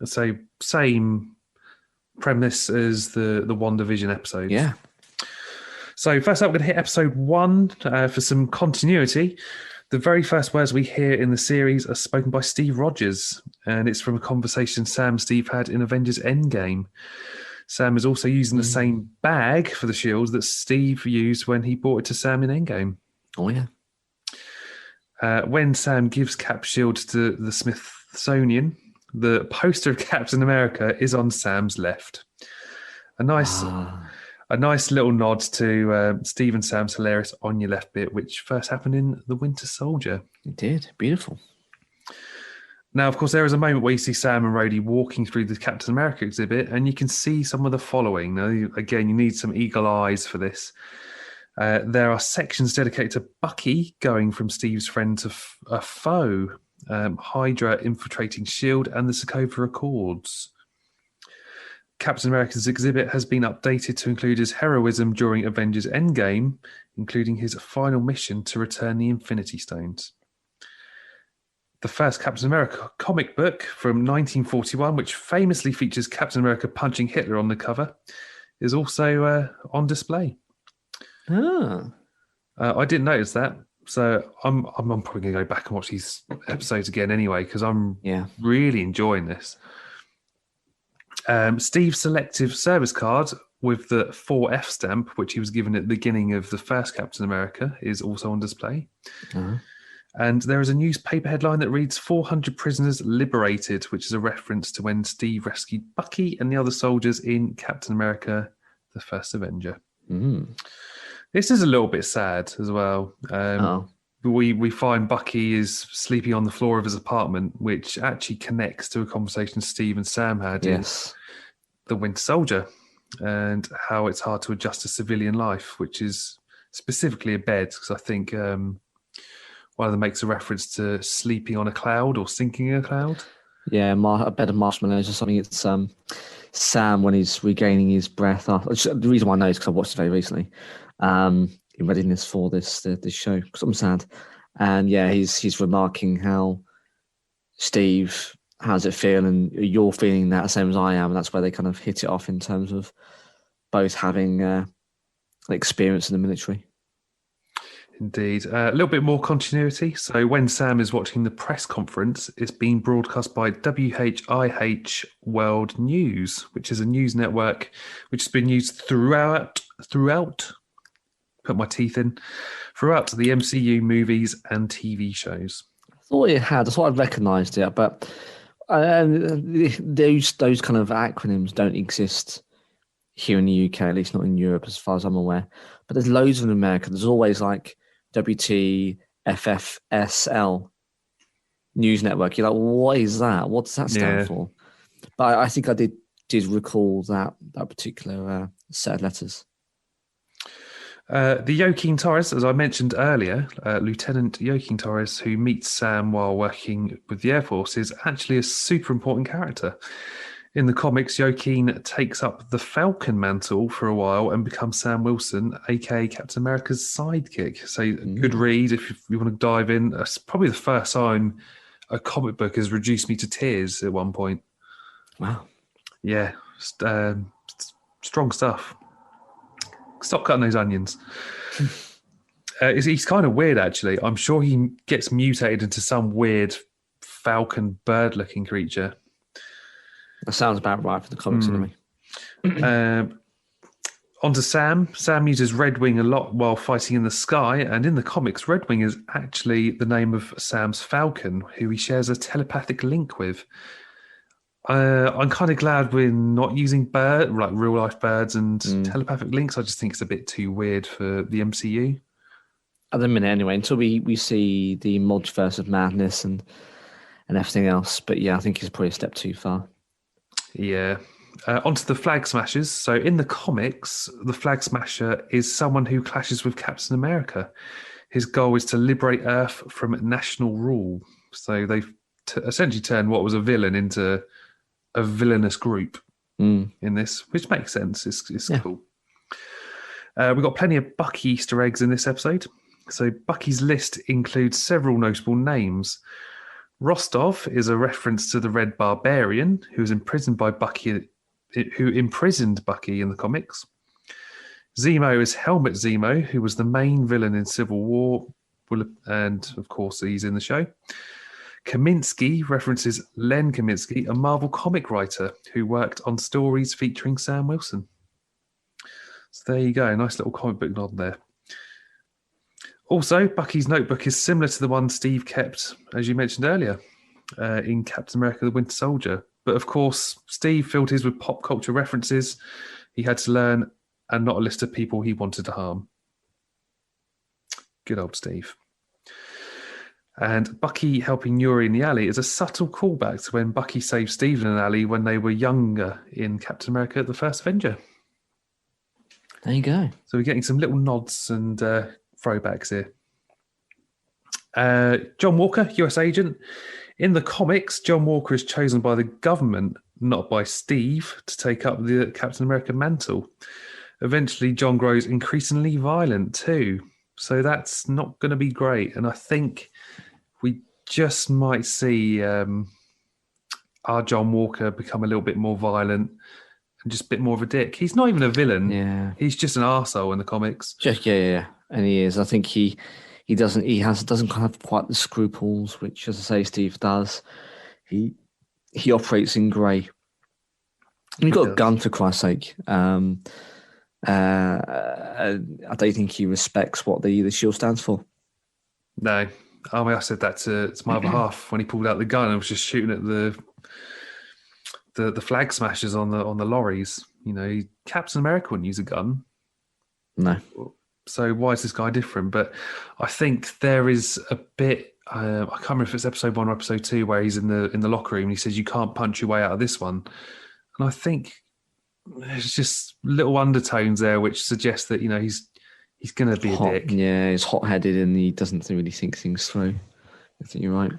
So same premise as the WandaVision episodes. Yeah. So first up, we're going to hit episode 1 for some continuity. The very first words we hear in the series are spoken by Steve Rogers, and it's from a conversation Sam and Steve had in Avengers Endgame. Sam is also using the same bag for the shields that Steve used when he brought it to Sam in Endgame. Oh, yeah. When Sam gives Cap's shield to the Smithsonian, the poster of Captain America is on Sam's left. A nice little nod to Steve and Sam's hilarious "on your left" bit, which first happened in The Winter Soldier. It did. Beautiful. Now, of course, there is a moment where you see Sam and Rhodey walking through the Captain America exhibit, and you can see some of the following. Now, again, you need some eagle eyes for this. There are sections dedicated to Bucky going from Steve's friend to a foe, Hydra infiltrating S.H.I.E.L.D., and the Sokovia Accords. Captain America's exhibit has been updated to include his heroism during Avengers Endgame, including his final mission to return the Infinity Stones. The first Captain America comic book from 1941, which famously features Captain America punching Hitler on the cover, is also on display. I didn't notice that, so I'm probably going to go back and watch these episodes again anyway, because I'm really enjoying this. Steve's selective service card with the 4F stamp, which he was given at the beginning of the first Captain America, is also on display. And there is a newspaper headline that reads 400 prisoners liberated, which is a reference to when Steve rescued Bucky and the other soldiers in Captain America, the First Avenger. This is a little bit sad as well. We find Bucky is sleeping on the floor of his apartment, which actually connects to a conversation Steve and Sam had in The Winter Soldier, and how it's hard to adjust to civilian life, which is specifically a bed, because I think one of them makes a reference to sleeping on a cloud or sinking in a cloud. Yeah, a bed of marshmallows or something. It's Sam when he's regaining his breath. The reason why I know is because I watched it very recently. In readiness for this show, because I'm sad. And he's remarking how Steve, how's it feel, and you're feeling that same as I am, and that's where they kind of hit it off in terms of both having experience in the military. Indeed. A little bit more continuity. So when Sam is watching the press conference, it's being broadcast by WHIH World News, which is a news network which has been used throughout, put my teeth in, throughout the MCU movies and TV shows. I thought I'd recognised it, but those kind of acronyms don't exist here in the UK, at least not in Europe as far as I'm aware. But there's loads of them in America. There's always like WTFFSL News Network. You're like, what is that? What does that stand for? But I think I did recall that particular set of letters. The Joaquin Torres, as I mentioned earlier, Lieutenant Joaquin Torres, who meets Sam while working with the Air Force, is actually a super important character. In the comics, Joaquin takes up the Falcon mantle for a while and becomes Sam Wilson, aka Captain America's sidekick. So good read if you want to dive in. That's probably the first time a comic book has reduced me to tears at one point. Wow. Yeah, strong stuff. Stop cutting those onions. He's kind of weird, actually. I'm sure he gets mutated into some weird falcon bird-looking creature. That sounds about right for the comics, anyway. On to Sam. Sam uses Red Wing a lot while fighting in the sky, and in the comics, Red Wing is actually the name of Sam's falcon, who he shares a telepathic link with. I'm kind of glad we're not using real life birds and telepathic links. I just think it's a bit too weird for the MCU. At the minute, anyway, until we see the multiverse of madness and everything else. But I think it's probably a step too far. Yeah. Onto the Flag Smashers. So in the comics, the Flag Smasher is someone who clashes with Captain America. His goal is to liberate Earth from national rule. So they've essentially turned what was a villain into a villainous group in this, which makes sense. It's cool. We've got plenty of Bucky Easter eggs in this episode. So Bucky's list includes several notable names. Rostov is a reference to the Red Barbarian, who was imprisoned by Bucky, who imprisoned Bucky in the comics. Zemo is Helmut Zemo, who was the main villain in Civil War, and of course he's in the show. Kaminsky references Len Kaminsky, a Marvel comic writer who worked on stories featuring Sam Wilson. So there you go, nice little comic book nod there. Also, Bucky's notebook is similar to the one Steve kept, as you mentioned earlier, in Captain America: The Winter Soldier. But of course, Steve filled his with pop culture references he had to learn and not a list of people he wanted to harm. Good old Steve. And Bucky helping Yuri in the alley is a subtle callback to when Bucky saved Steve in an alley when they were younger in Captain America: The First Avenger. There you go. So we're getting some little nods and throwbacks here. John Walker, US agent. In the comics, John Walker is chosen by the government, not by Steve, to take up the Captain America mantle. Eventually, John grows increasingly violent too. So that's not going to be great. And I think we just might see our John Walker become a little bit more violent and just a bit more of a dick. He's not even a villain. Yeah. He's just an arsehole in the comics. Yeah. And he is. I think he doesn't have quite the scruples, which, as I say, Steve does. He operates in grey. And you've got a gun, for Christ's sake. I don't think he respects what the shield stands for. No. I mean, I said that to my other half when he pulled out the gun and was just shooting at the flag smashers on the lorries. You know, Captain America wouldn't use a gun. No. So why is this guy different? But I think there is a bit. I can't remember if it's episode 1 or episode 2 where he's in the locker room and he says you can't punch your way out of this one. And I think there's just little undertones there which suggest that he's going to be a dick. Yeah, he's hot-headed and he doesn't really think things through. I think you're right.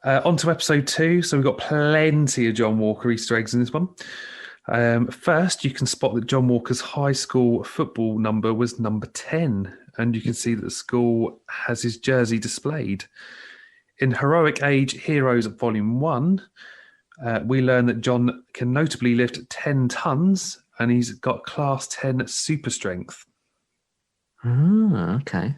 On to episode 2. So we've got plenty of John Walker Easter eggs in this one. First, you can spot that John Walker's high school football number was number 10, and you can see that the school has his jersey displayed. In Heroic Age Heroes Volume 1, we learn that John can notably lift 10 tons, and he's got Class 10 super strength. Okay.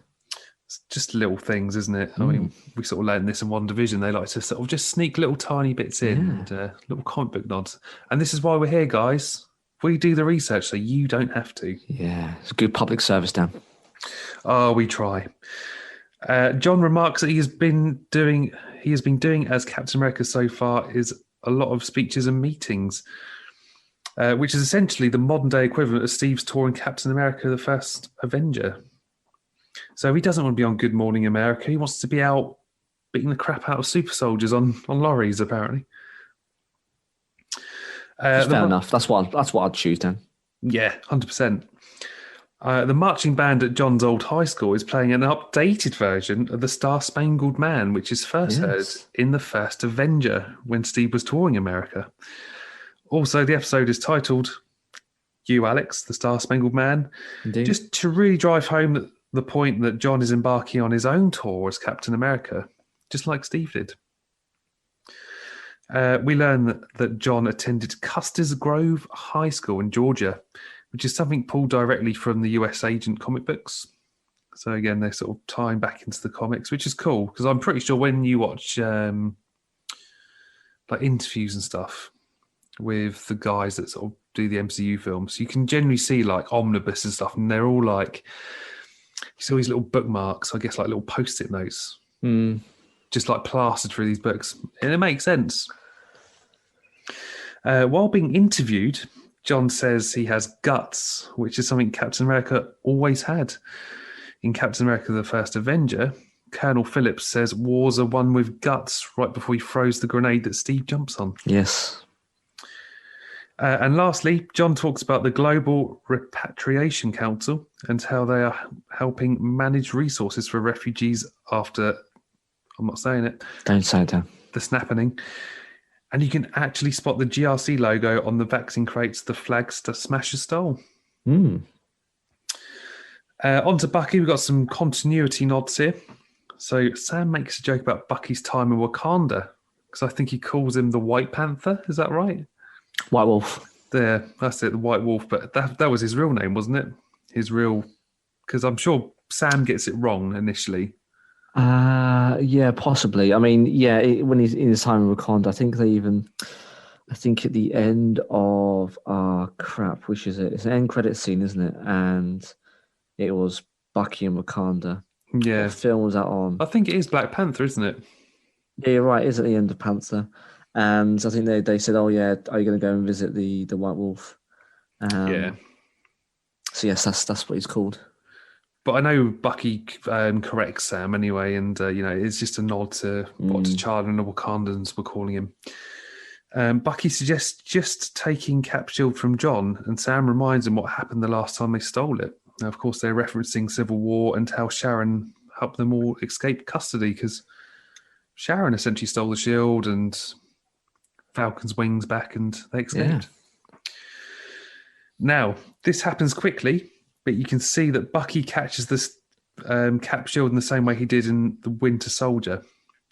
It's just little things, isn't it? I mean, we sort of learned this in One Division. They like to sort of just sneak little tiny bits in and little comic book nods. And this is why we're here, guys. We do the research so you don't have to. Yeah, it's a good public service, Dan. Oh, we try. John remarks that he has been doing as Captain America so far is a lot of speeches and meetings, which is essentially the modern day equivalent of Steve's tour in Captain America: The First Avenger. So he doesn't want to be on Good Morning America. He wants to be out beating the crap out of super soldiers on lorries, apparently. Fair enough. That's what I'd choose, Dan. Yeah, 100%. The marching band at John's old high school is playing an updated version of the Star Spangled Man, which is first heard in The First Avenger when Steve was touring America. Also, the episode is titled You, Alex, the Star Spangled Man, Indeed. Just to really drive home the point that John is embarking on his own tour as Captain America, just like Steve did. We learn that John attended Custer's Grove High School in Georgia, which is something pulled directly from the US Agent comic books. So again, they're sort of tying back into the comics, which is cool, because I'm pretty sure when you watch like interviews and stuff with the guys that sort of do the MCU films, you can generally see like omnibus and stuff, and they're all like, you see all these little bookmarks, I guess like little post-it notes, just like plastered through these books. And it makes sense. While being interviewed, John says he has guts, which is something Captain America always had. In Captain America: The First Avenger, Colonel Phillips says wars are won with guts right before he throws the grenade that Steve jumps on. Yes. And lastly, John talks about the Global Repatriation Council and how they are helping manage resources for refugees after, I'm not saying it, Don't say it, Dan. the snappening. And you can actually spot the GRC logo on the vaccine crates the flags Smasher stole. Mm. On to Bucky, we've got some continuity nods here. So Sam makes a joke about Bucky's time in Wakanda, because I think he calls him the White Panther. Is that right? White Wolf. There, that's it, the White Wolf. But that was his real name, wasn't it? His real, because I'm sure Sam gets it wrong initially. Yeah, possibly. I mean, yeah, when he's in his time in Wakanda, I think at the end of crap, which is it? It's an end credit scene, isn't it? And it was Bucky and Wakanda. Yeah. What film was that on? I think it is Black Panther, isn't it? Yeah, you're right. It is at the end of Panther. And I think they said, "Oh yeah, are you going to go and visit the White Wolf?" Yeah. So yes, that's what he's called. But I know Bucky corrects Sam anyway, and it's just a nod to what T'Challa and the Wakandans were calling him. Bucky suggests just taking Cap Shield from John, and Sam reminds him what happened the last time they stole it. Now, of course, they're referencing Civil War and how Sharon helped them all escape custody, because Sharon essentially stole the shield and Falcon's wings back, and they escaped. Yeah. Now, this happens quickly, but you can see that Bucky catches this Cap Shield in the same way he did in The Winter Soldier.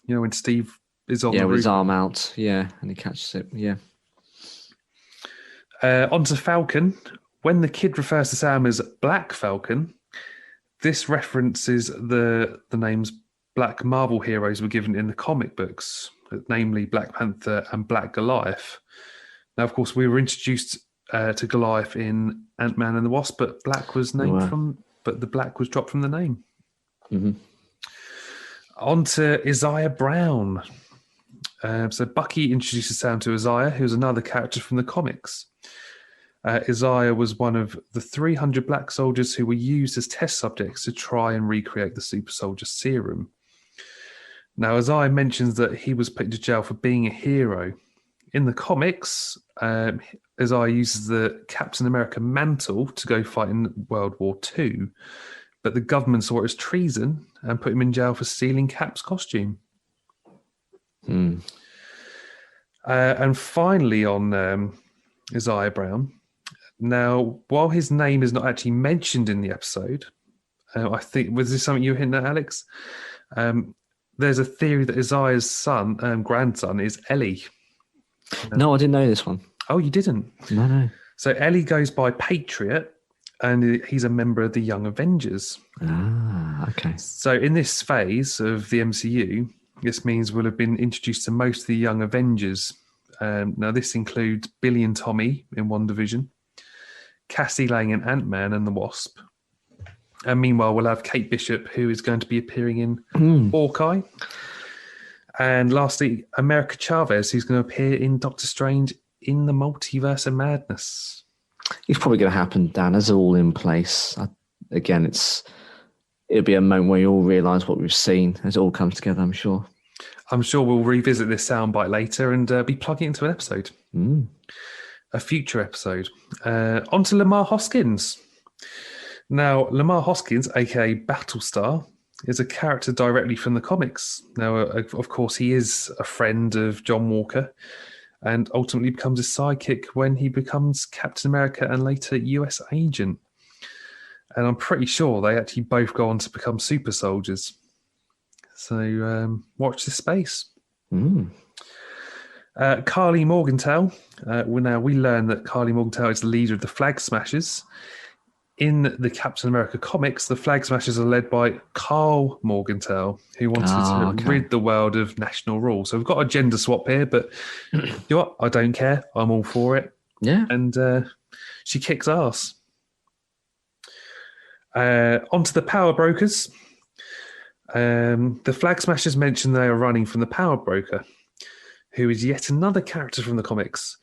You know, when Steve is on the with roof. his arm out, and he catches it, Onto Falcon. When the kid refers to Sam as Black Falcon, this references the names Black Marvel heroes were given in the comic books, namely Black Panther and Black Goliath. Now, of course, we were introduced to Goliath in Ant-Man and the Wasp, but Black was but the Black was dropped from the name. Mm-hmm. On to Isaiah Brown. So Bucky introduces Sam to Isaiah, who's another character from the comics. Isaiah was one of the 300 black soldiers who were used as test subjects to try and recreate the super soldier serum. Now, Isaiah mentions that he was put into jail for being a hero. In the comics, Isaiah uses the Captain America mantle to go fight in World War II, but the government saw it as treason and put him in jail for stealing Cap's costume. And finally on Isaiah Brown. Now, while his name is not actually mentioned in the episode, I think, was this something you were hinting at, Alex? There's a theory that Isaiah's grandson is Ellie. No, I didn't know this one. Oh, you didn't? No. So Ellie goes by Patriot, and he's a member of the Young Avengers. Okay. So in this phase of the MCU, this means we'll have been introduced to most of the Young Avengers. Now, this includes Billy and Tommy in WandaVision, Cassie Lang in Ant-Man and the Wasp. And meanwhile, we'll have Kate Bishop, who is going to be appearing in Hawkeye. And lastly, America Chavez, who's going to appear in Doctor Strange in the Multiverse of Madness. It's probably going to happen, Dan, as they're all in place. Again, it'll be a moment where you all realise what we've seen as it all comes together, I'm sure. I'm sure we'll revisit this soundbite later and be plugging it into an episode. A future episode. On to Lamar Hoskins. Now, Lamar Hoskins, aka Battlestar, is a character directly from the comics. Now, of course, he is a friend of John Walker and ultimately becomes his sidekick when he becomes Captain America and later US agent. And I'm pretty sure they actually both go on to become super soldiers. So watch this space. Carly Morgenthau. We learn that Carly Morgenthau is the leader of the Flag Smashers. In the Captain America comics, the Flag Smashers are led by Carl Morgenthau, who wanted to rid the world of national rule. So we've got a gender swap here, but you know what? I don't care. I'm all for it. Yeah. And she kicks ass. Onto the Power Brokers. The Flag Smashers mentioned they are running from the Power Broker, who is yet another character from the comics.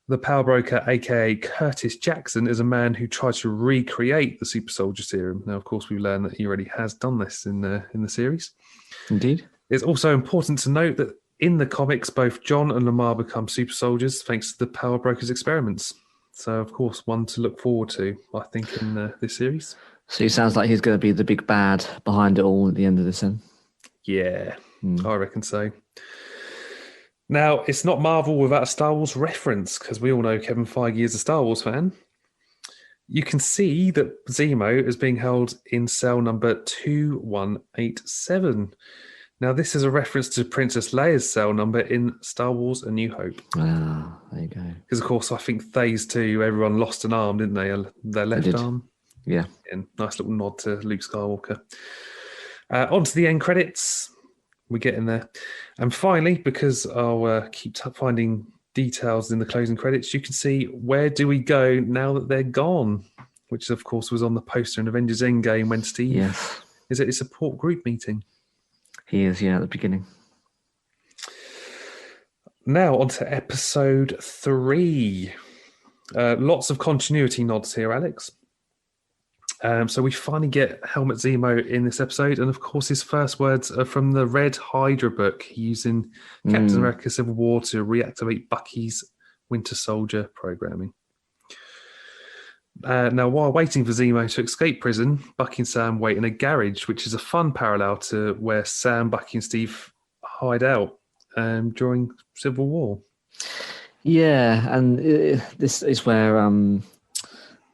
The Power Broker, aka Curtis Jackson, is a man who tried to recreate the super soldier serum. Now, of course, we've learned that he already has done this in the series. Indeed. It's also important to note that in the comics, both John and Lamar become super soldiers thanks to the Power Brokers experiments. So, of course, one to look forward to, I think, in this series. So he sounds like he's going to be the big bad behind it all at the end of this then. Yeah, I reckon so. Now, it's not Marvel without a Star Wars reference, because we all know Kevin Feige is a Star Wars fan. You can see that Zemo is being held in cell number 2187. Now, this is a reference to Princess Leia's cell number in Star Wars A New Hope. Ah, there you go. Because, of course, I think Phase 2, everyone lost an arm, didn't they? Their left arm. Yeah. And nice little nod to Luke Skywalker. On to the end credits. We get in there. And finally, because I'll keep finding details in the closing credits, you can see where do we go now that they're gone, which, of course, was on the poster in Avengers Endgame when Steve is at his support group meeting. He is, at the beginning. Now, on to episode 3. Lots of continuity nods here, Alex. So we finally get Helmut Zemo in this episode, and of course his first words are from the Red Hydra book, using Captain America Civil War to reactivate Bucky's Winter Soldier programming. Now, while waiting for Zemo to escape prison, Bucky and Sam wait in a garage, which is a fun parallel to where Sam, Bucky and Steve hide out during Civil War. Yeah, and this is where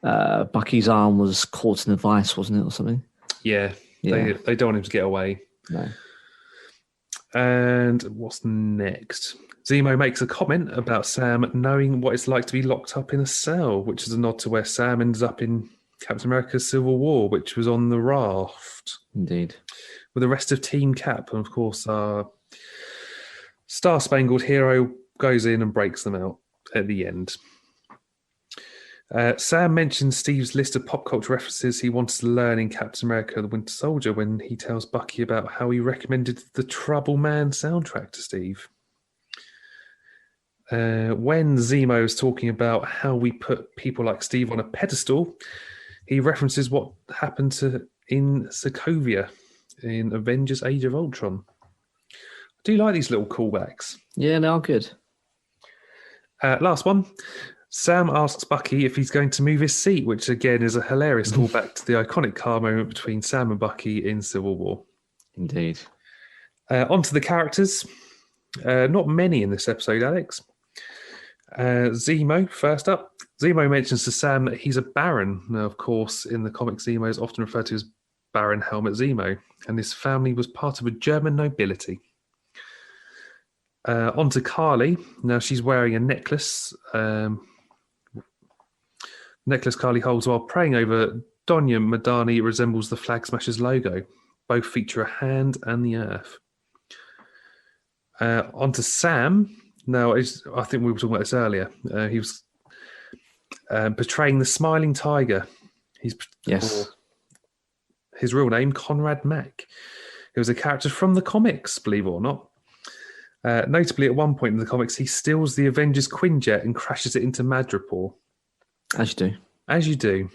Bucky's arm was caught in a vice, wasn't it, or something? Yeah. They don't want him to get away. No. And what's next? Zemo makes a comment about Sam knowing what it's like to be locked up in a cell, which is a nod to where Sam ends up in Captain America's Civil War, which was on the raft. Indeed. With the rest of Team Cap, and of course our Star-Spangled Hero goes in and breaks them out at the end. Sam mentions Steve's list of pop culture references he wants to learn in Captain America the Winter Soldier when he tells Bucky about how he recommended the Trouble Man soundtrack to Steve. When Zemo is talking about how we put people like Steve on a pedestal, he references what happened in Sokovia in Avengers Age of Ultron. I do like these little callbacks. Yeah, they are good. Last one. Sam asks Bucky if he's going to move his seat, which again is a hilarious callback to the iconic car moment between Sam and Bucky in Civil War. Indeed. On to the characters. Not many in this episode, Alex. Zemo, first up. Zemo mentions to Sam that he's a Baron. Now, of course, in the comics, Zemo is often referred to as Baron Helmut Zemo, and his family was part of a German nobility. On to Carly. Now, she's wearing a necklace. Necklace Carly holds while praying over Donya Madani resembles the Flag Smashers logo. Both feature a hand and the earth. On to Sam. Now, I think we were talking about this earlier. He was portraying the Smiling Tiger. Yes. His real name, Conrad Mack. He was a character from the comics, believe it or not. Notably, at one point in the comics, he steals the Avengers Quinjet and crashes it into Madripoor. As you do. As you do.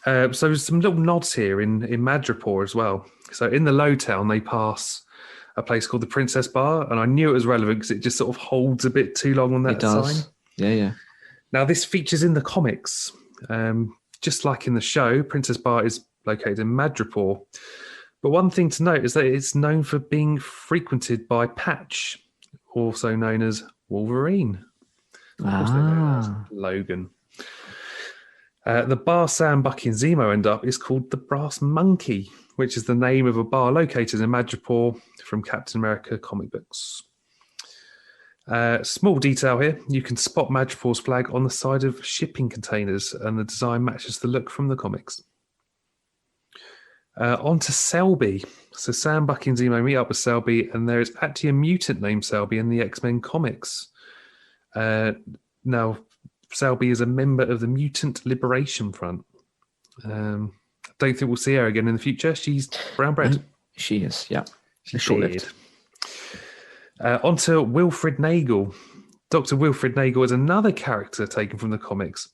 So there's some little nods here in Madripoor as well. So in the Lowtown, they pass a place called the Princess Bar, and I knew it was relevant because it just sort of holds a bit too long on that sign. Yeah. Now, this features in the comics. Just like in the show, Princess Bar is located in Madripoor. But one thing to note is that it's known for being frequented by Patch, also known as Wolverine. Also known as Logan. The bar Sam, Bucky and Zemo end up is called the Brass Monkey, which is the name of a bar located in Madripoor from Captain America comic books. Small detail here, you can spot Madripoor's flag on the side of shipping containers, and the design matches the look from the comics. On to Selby. So Sam, Bucky and Zemo meet up with Selby, and there is actually a mutant named Selby in the X-Men comics. Now, Selby is a member of the Mutant Liberation Front. I don't think we'll see her again in the future. She's brown bread. She is, yeah. She's short-lived. On to Wilfred Nagel. Dr. Wilfred Nagel is another character taken from the comics.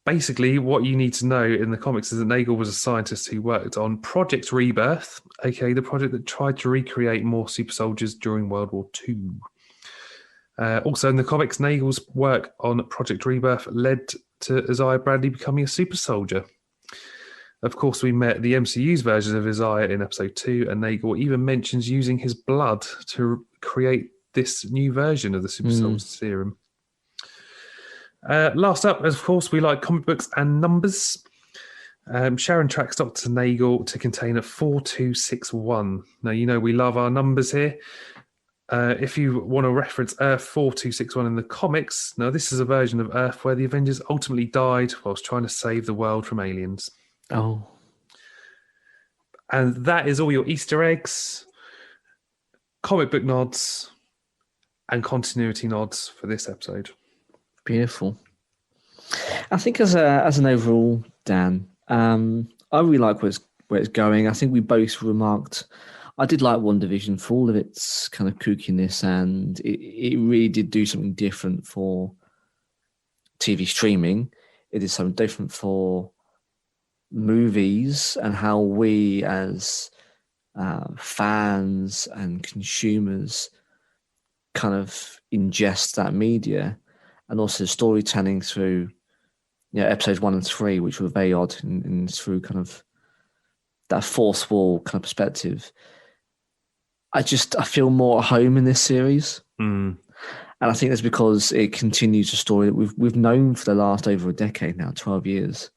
basically, what you need to know in the comics is that Nagel was a scientist who worked on Project Rebirth, aka the project that tried to recreate more super soldiers during World War II. Also in the comics, Nagel's work on Project Rebirth led to Isaiah Bradley becoming a super soldier. Of course, we met the MCU's version of Isaiah in episode 2, and Nagel even mentions using his blood to create this new version of the super soldier serum. Last up, of course, we like comic books and numbers. Sharon tracks Dr. Nagel to container 4261. Now, you know we love our numbers here. If you want to reference Earth 4261 in the comics, now this is a version of Earth where the Avengers ultimately died whilst trying to save the world from aliens. Oh. And that is all your Easter eggs, comic book nods, and continuity nods for this episode. Beautiful. I think as an overall, Dan, I really like where it's going. I think we both remarked I did like WandaVision for all of its kind of kookiness, and it really did do something different for TV streaming. It did something different for movies and how we as fans and consumers kind of ingest that media, and also storytelling through episodes 1 and 3, which were very odd and through kind of that fourth wall kind of perspective. I feel more at home in this series. And I think that's because it continues a story that we've known for the last over a decade now, 12 years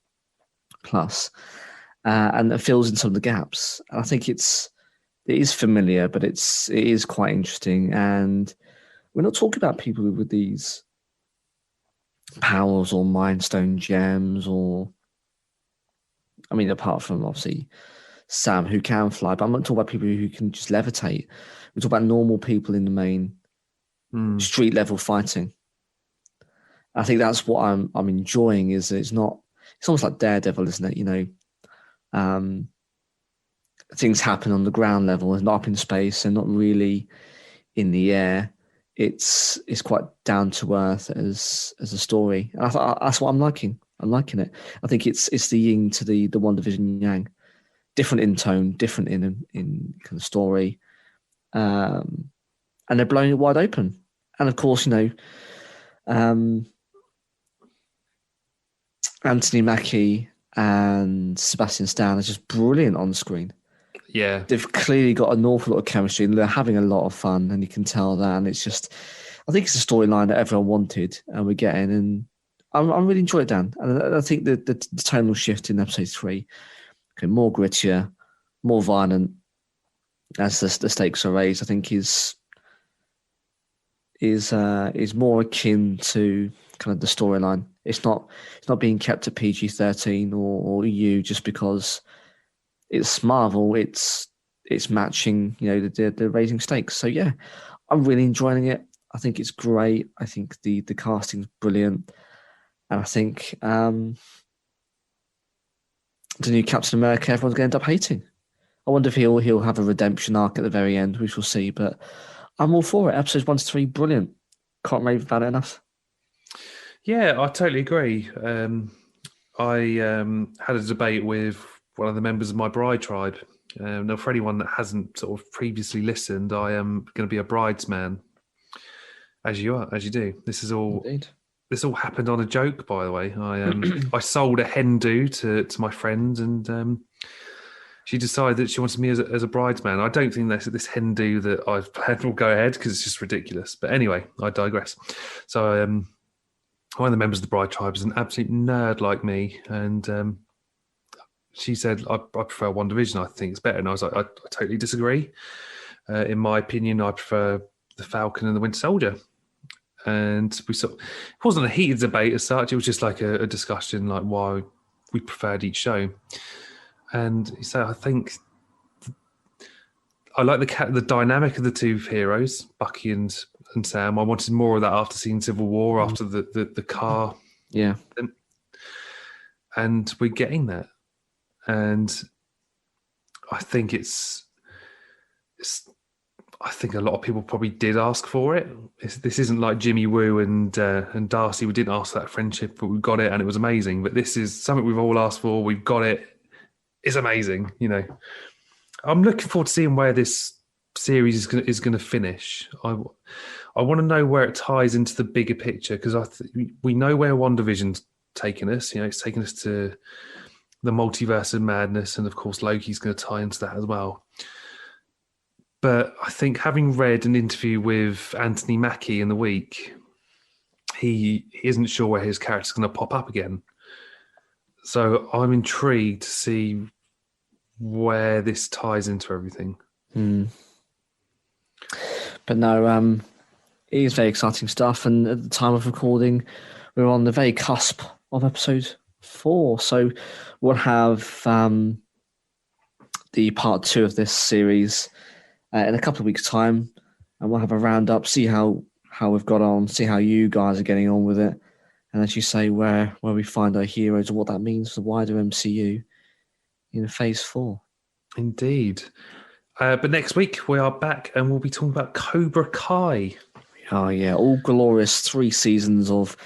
plus, and it fills in some of the gaps. And I think it is familiar, but it is quite interesting. And we're not talking about people with these powers or mind stone gems, or I mean, apart from obviously Sam, who can fly, but I'm not talking about people who can just levitate. We're talking about normal people in the main street level fighting. I think that's what I'm enjoying. Is it's almost like Daredevil, isn't it? Things happen on the ground level and not up in space and not really in the air. It's quite down to earth as a story, and that's what I'm liking. I'm liking it. I think it's the yin to the WandaVision yang. Different in tone, different in kind of story, and they're blowing it wide open. And of course, Anthony Mackie and Sebastian Stan are just brilliant on the screen. Yeah, they've clearly got an awful lot of chemistry, and they're having a lot of fun, and you can tell that. And it's just, I think it's a storyline that everyone wanted, and we're getting. And I'm really enjoying it, Dan. And I think the tonal shift in episode 3. Okay, more grittier, more violent as the stakes are raised. I think is more akin to kind of the storyline. It's not being kept at PG-13 or EU just because it's Marvel. It's matching the raising stakes. So yeah, I'm really enjoying it. I think it's great. I think the casting's brilliant, and I think the new Captain America, everyone's going to end up hating. I wonder if he'll have a redemption arc at the very end, which we'll see. But I'm all for it. Episodes 1 to 3, brilliant. Can't rave about it enough. Yeah, I totally agree. I had a debate with one of the members of my bride tribe. Now, for anyone that hasn't sort of previously listened, I am going to be a bridesman, as you do. This is all. Indeed. This all happened on a joke, by the way. I sold a hen do to my friend, and she decided that she wanted me as a bridesman. I don't think this hen do that I've planned will go ahead because it's just ridiculous. But anyway, I digress. So one of the members of the bride tribe is an absolute nerd like me, and she said, I prefer WandaVision. I think it's better. And I was like, I totally disagree. In my opinion, I prefer the Falcon and the Winter Soldier. And it wasn't a heated debate as such. It was just like a discussion, like why we preferred each show. And so I think I like the dynamic of the two heroes, Bucky and Sam. I wanted more of that after seeing Civil War, after the car. Yeah. And we're getting that. And I think I think a lot of people probably did ask for it. This isn't like Jimmy Woo and Darcy. We didn't ask for that friendship, but we got it, and it was amazing. But this is something we've all asked for. We've got it. It's amazing. I'm looking forward to seeing where this series is going to finish. I want to know where it ties into the bigger picture, because we know where WandaVision's taken us. It's taken us to the multiverse of madness, and of course Loki's going to tie into that as well. But I think, having read an interview with Anthony Mackie in the week, he isn't sure where his character's going to pop up again. So I'm intrigued to see where this ties into everything. But no, it is very exciting stuff. And at the time of recording, we're on the very cusp of episode 4. So we'll have the part 2 of this series in a couple of weeks' time, and we'll have a roundup, see how we've got on, see how you guys are getting on with it, and as you say, where we find our heroes and what that means for the wider MCU in Phase 4. Indeed. But next week we are back, and we'll be talking about Cobra Kai. Oh yeah, all glorious 3 seasons of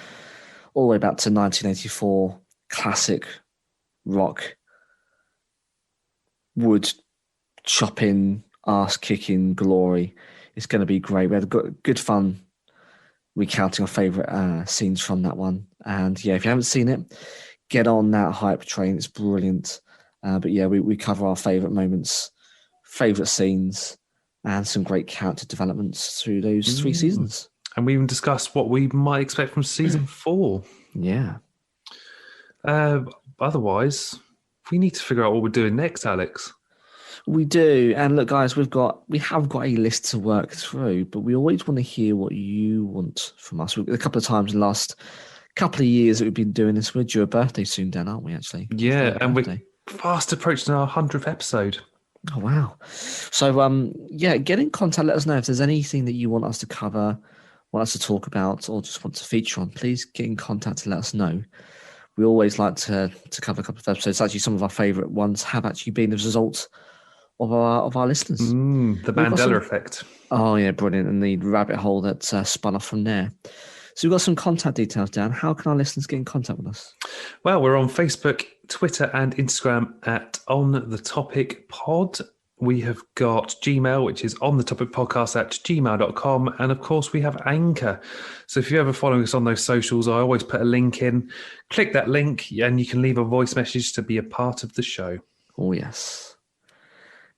all the way back to 1984 classic rock, wood chopping, ass kicking glory. It's going to be great. We had good fun recounting our favourite scenes from that one. And yeah, if you haven't seen it, get on that hype train. It's brilliant. But yeah, we cover our favourite moments, favourite scenes, and some great character developments through those 3 seasons. And we even discussed what we might expect from season 4. Yeah. Otherwise, we need to figure out what we're doing next, Alex. We do. And look, guys, we have got a list to work through, but we always want to hear what you want from us. A couple of times in the last couple of years that we've been doing this. We're due a birthday soon, Dan, aren't we, actually? Yeah, and we're fast approaching our 100th episode. Oh, wow. So, get in contact. Let us know if there's anything that you want us to cover, want us to talk about, or just want to feature on. Please get in contact to let us know. We always like to cover a couple of episodes. Actually, some of our favourite ones have actually been the result of our listeners. The Mandela effect. Oh, yeah, brilliant. And the rabbit hole that spun off from there. So we've got some contact details, Dan. How can our listeners get in contact with us? Well, we're on Facebook, Twitter, and Instagram at On The Topic Pod. We have got Gmail, which is onthetopicpodcast@gmail.com. And of course, we have Anchor. So if you're ever following us on those socials, I always put a link in. Click that link and you can leave a voice message to be a part of the show. Oh, yes.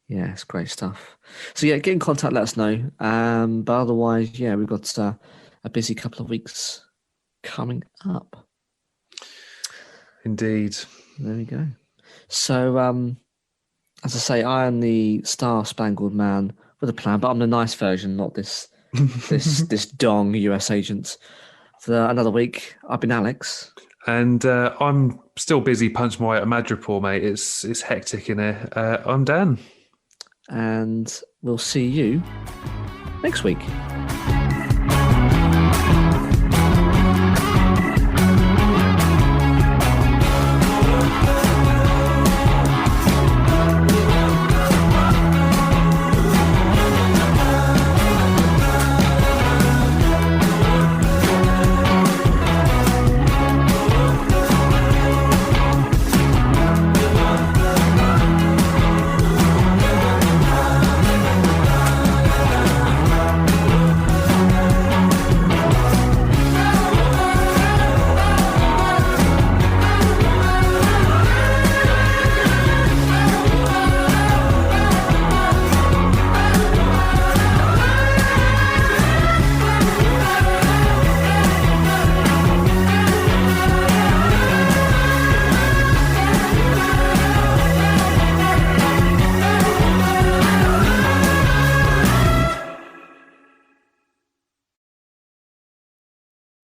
Yeah, it's great stuff. So yeah, get in contact, let us know. But otherwise, yeah, we've got a busy couple of weeks coming up. Indeed. There we go. So, as I say, I am the star-spangled man with a plan, but I'm the nice version, not this dong US agent. For another week, I've been Alex. And I'm still busy punching my way at Madripoor, mate. It's hectic in here. I'm Dan. And we'll see you next week.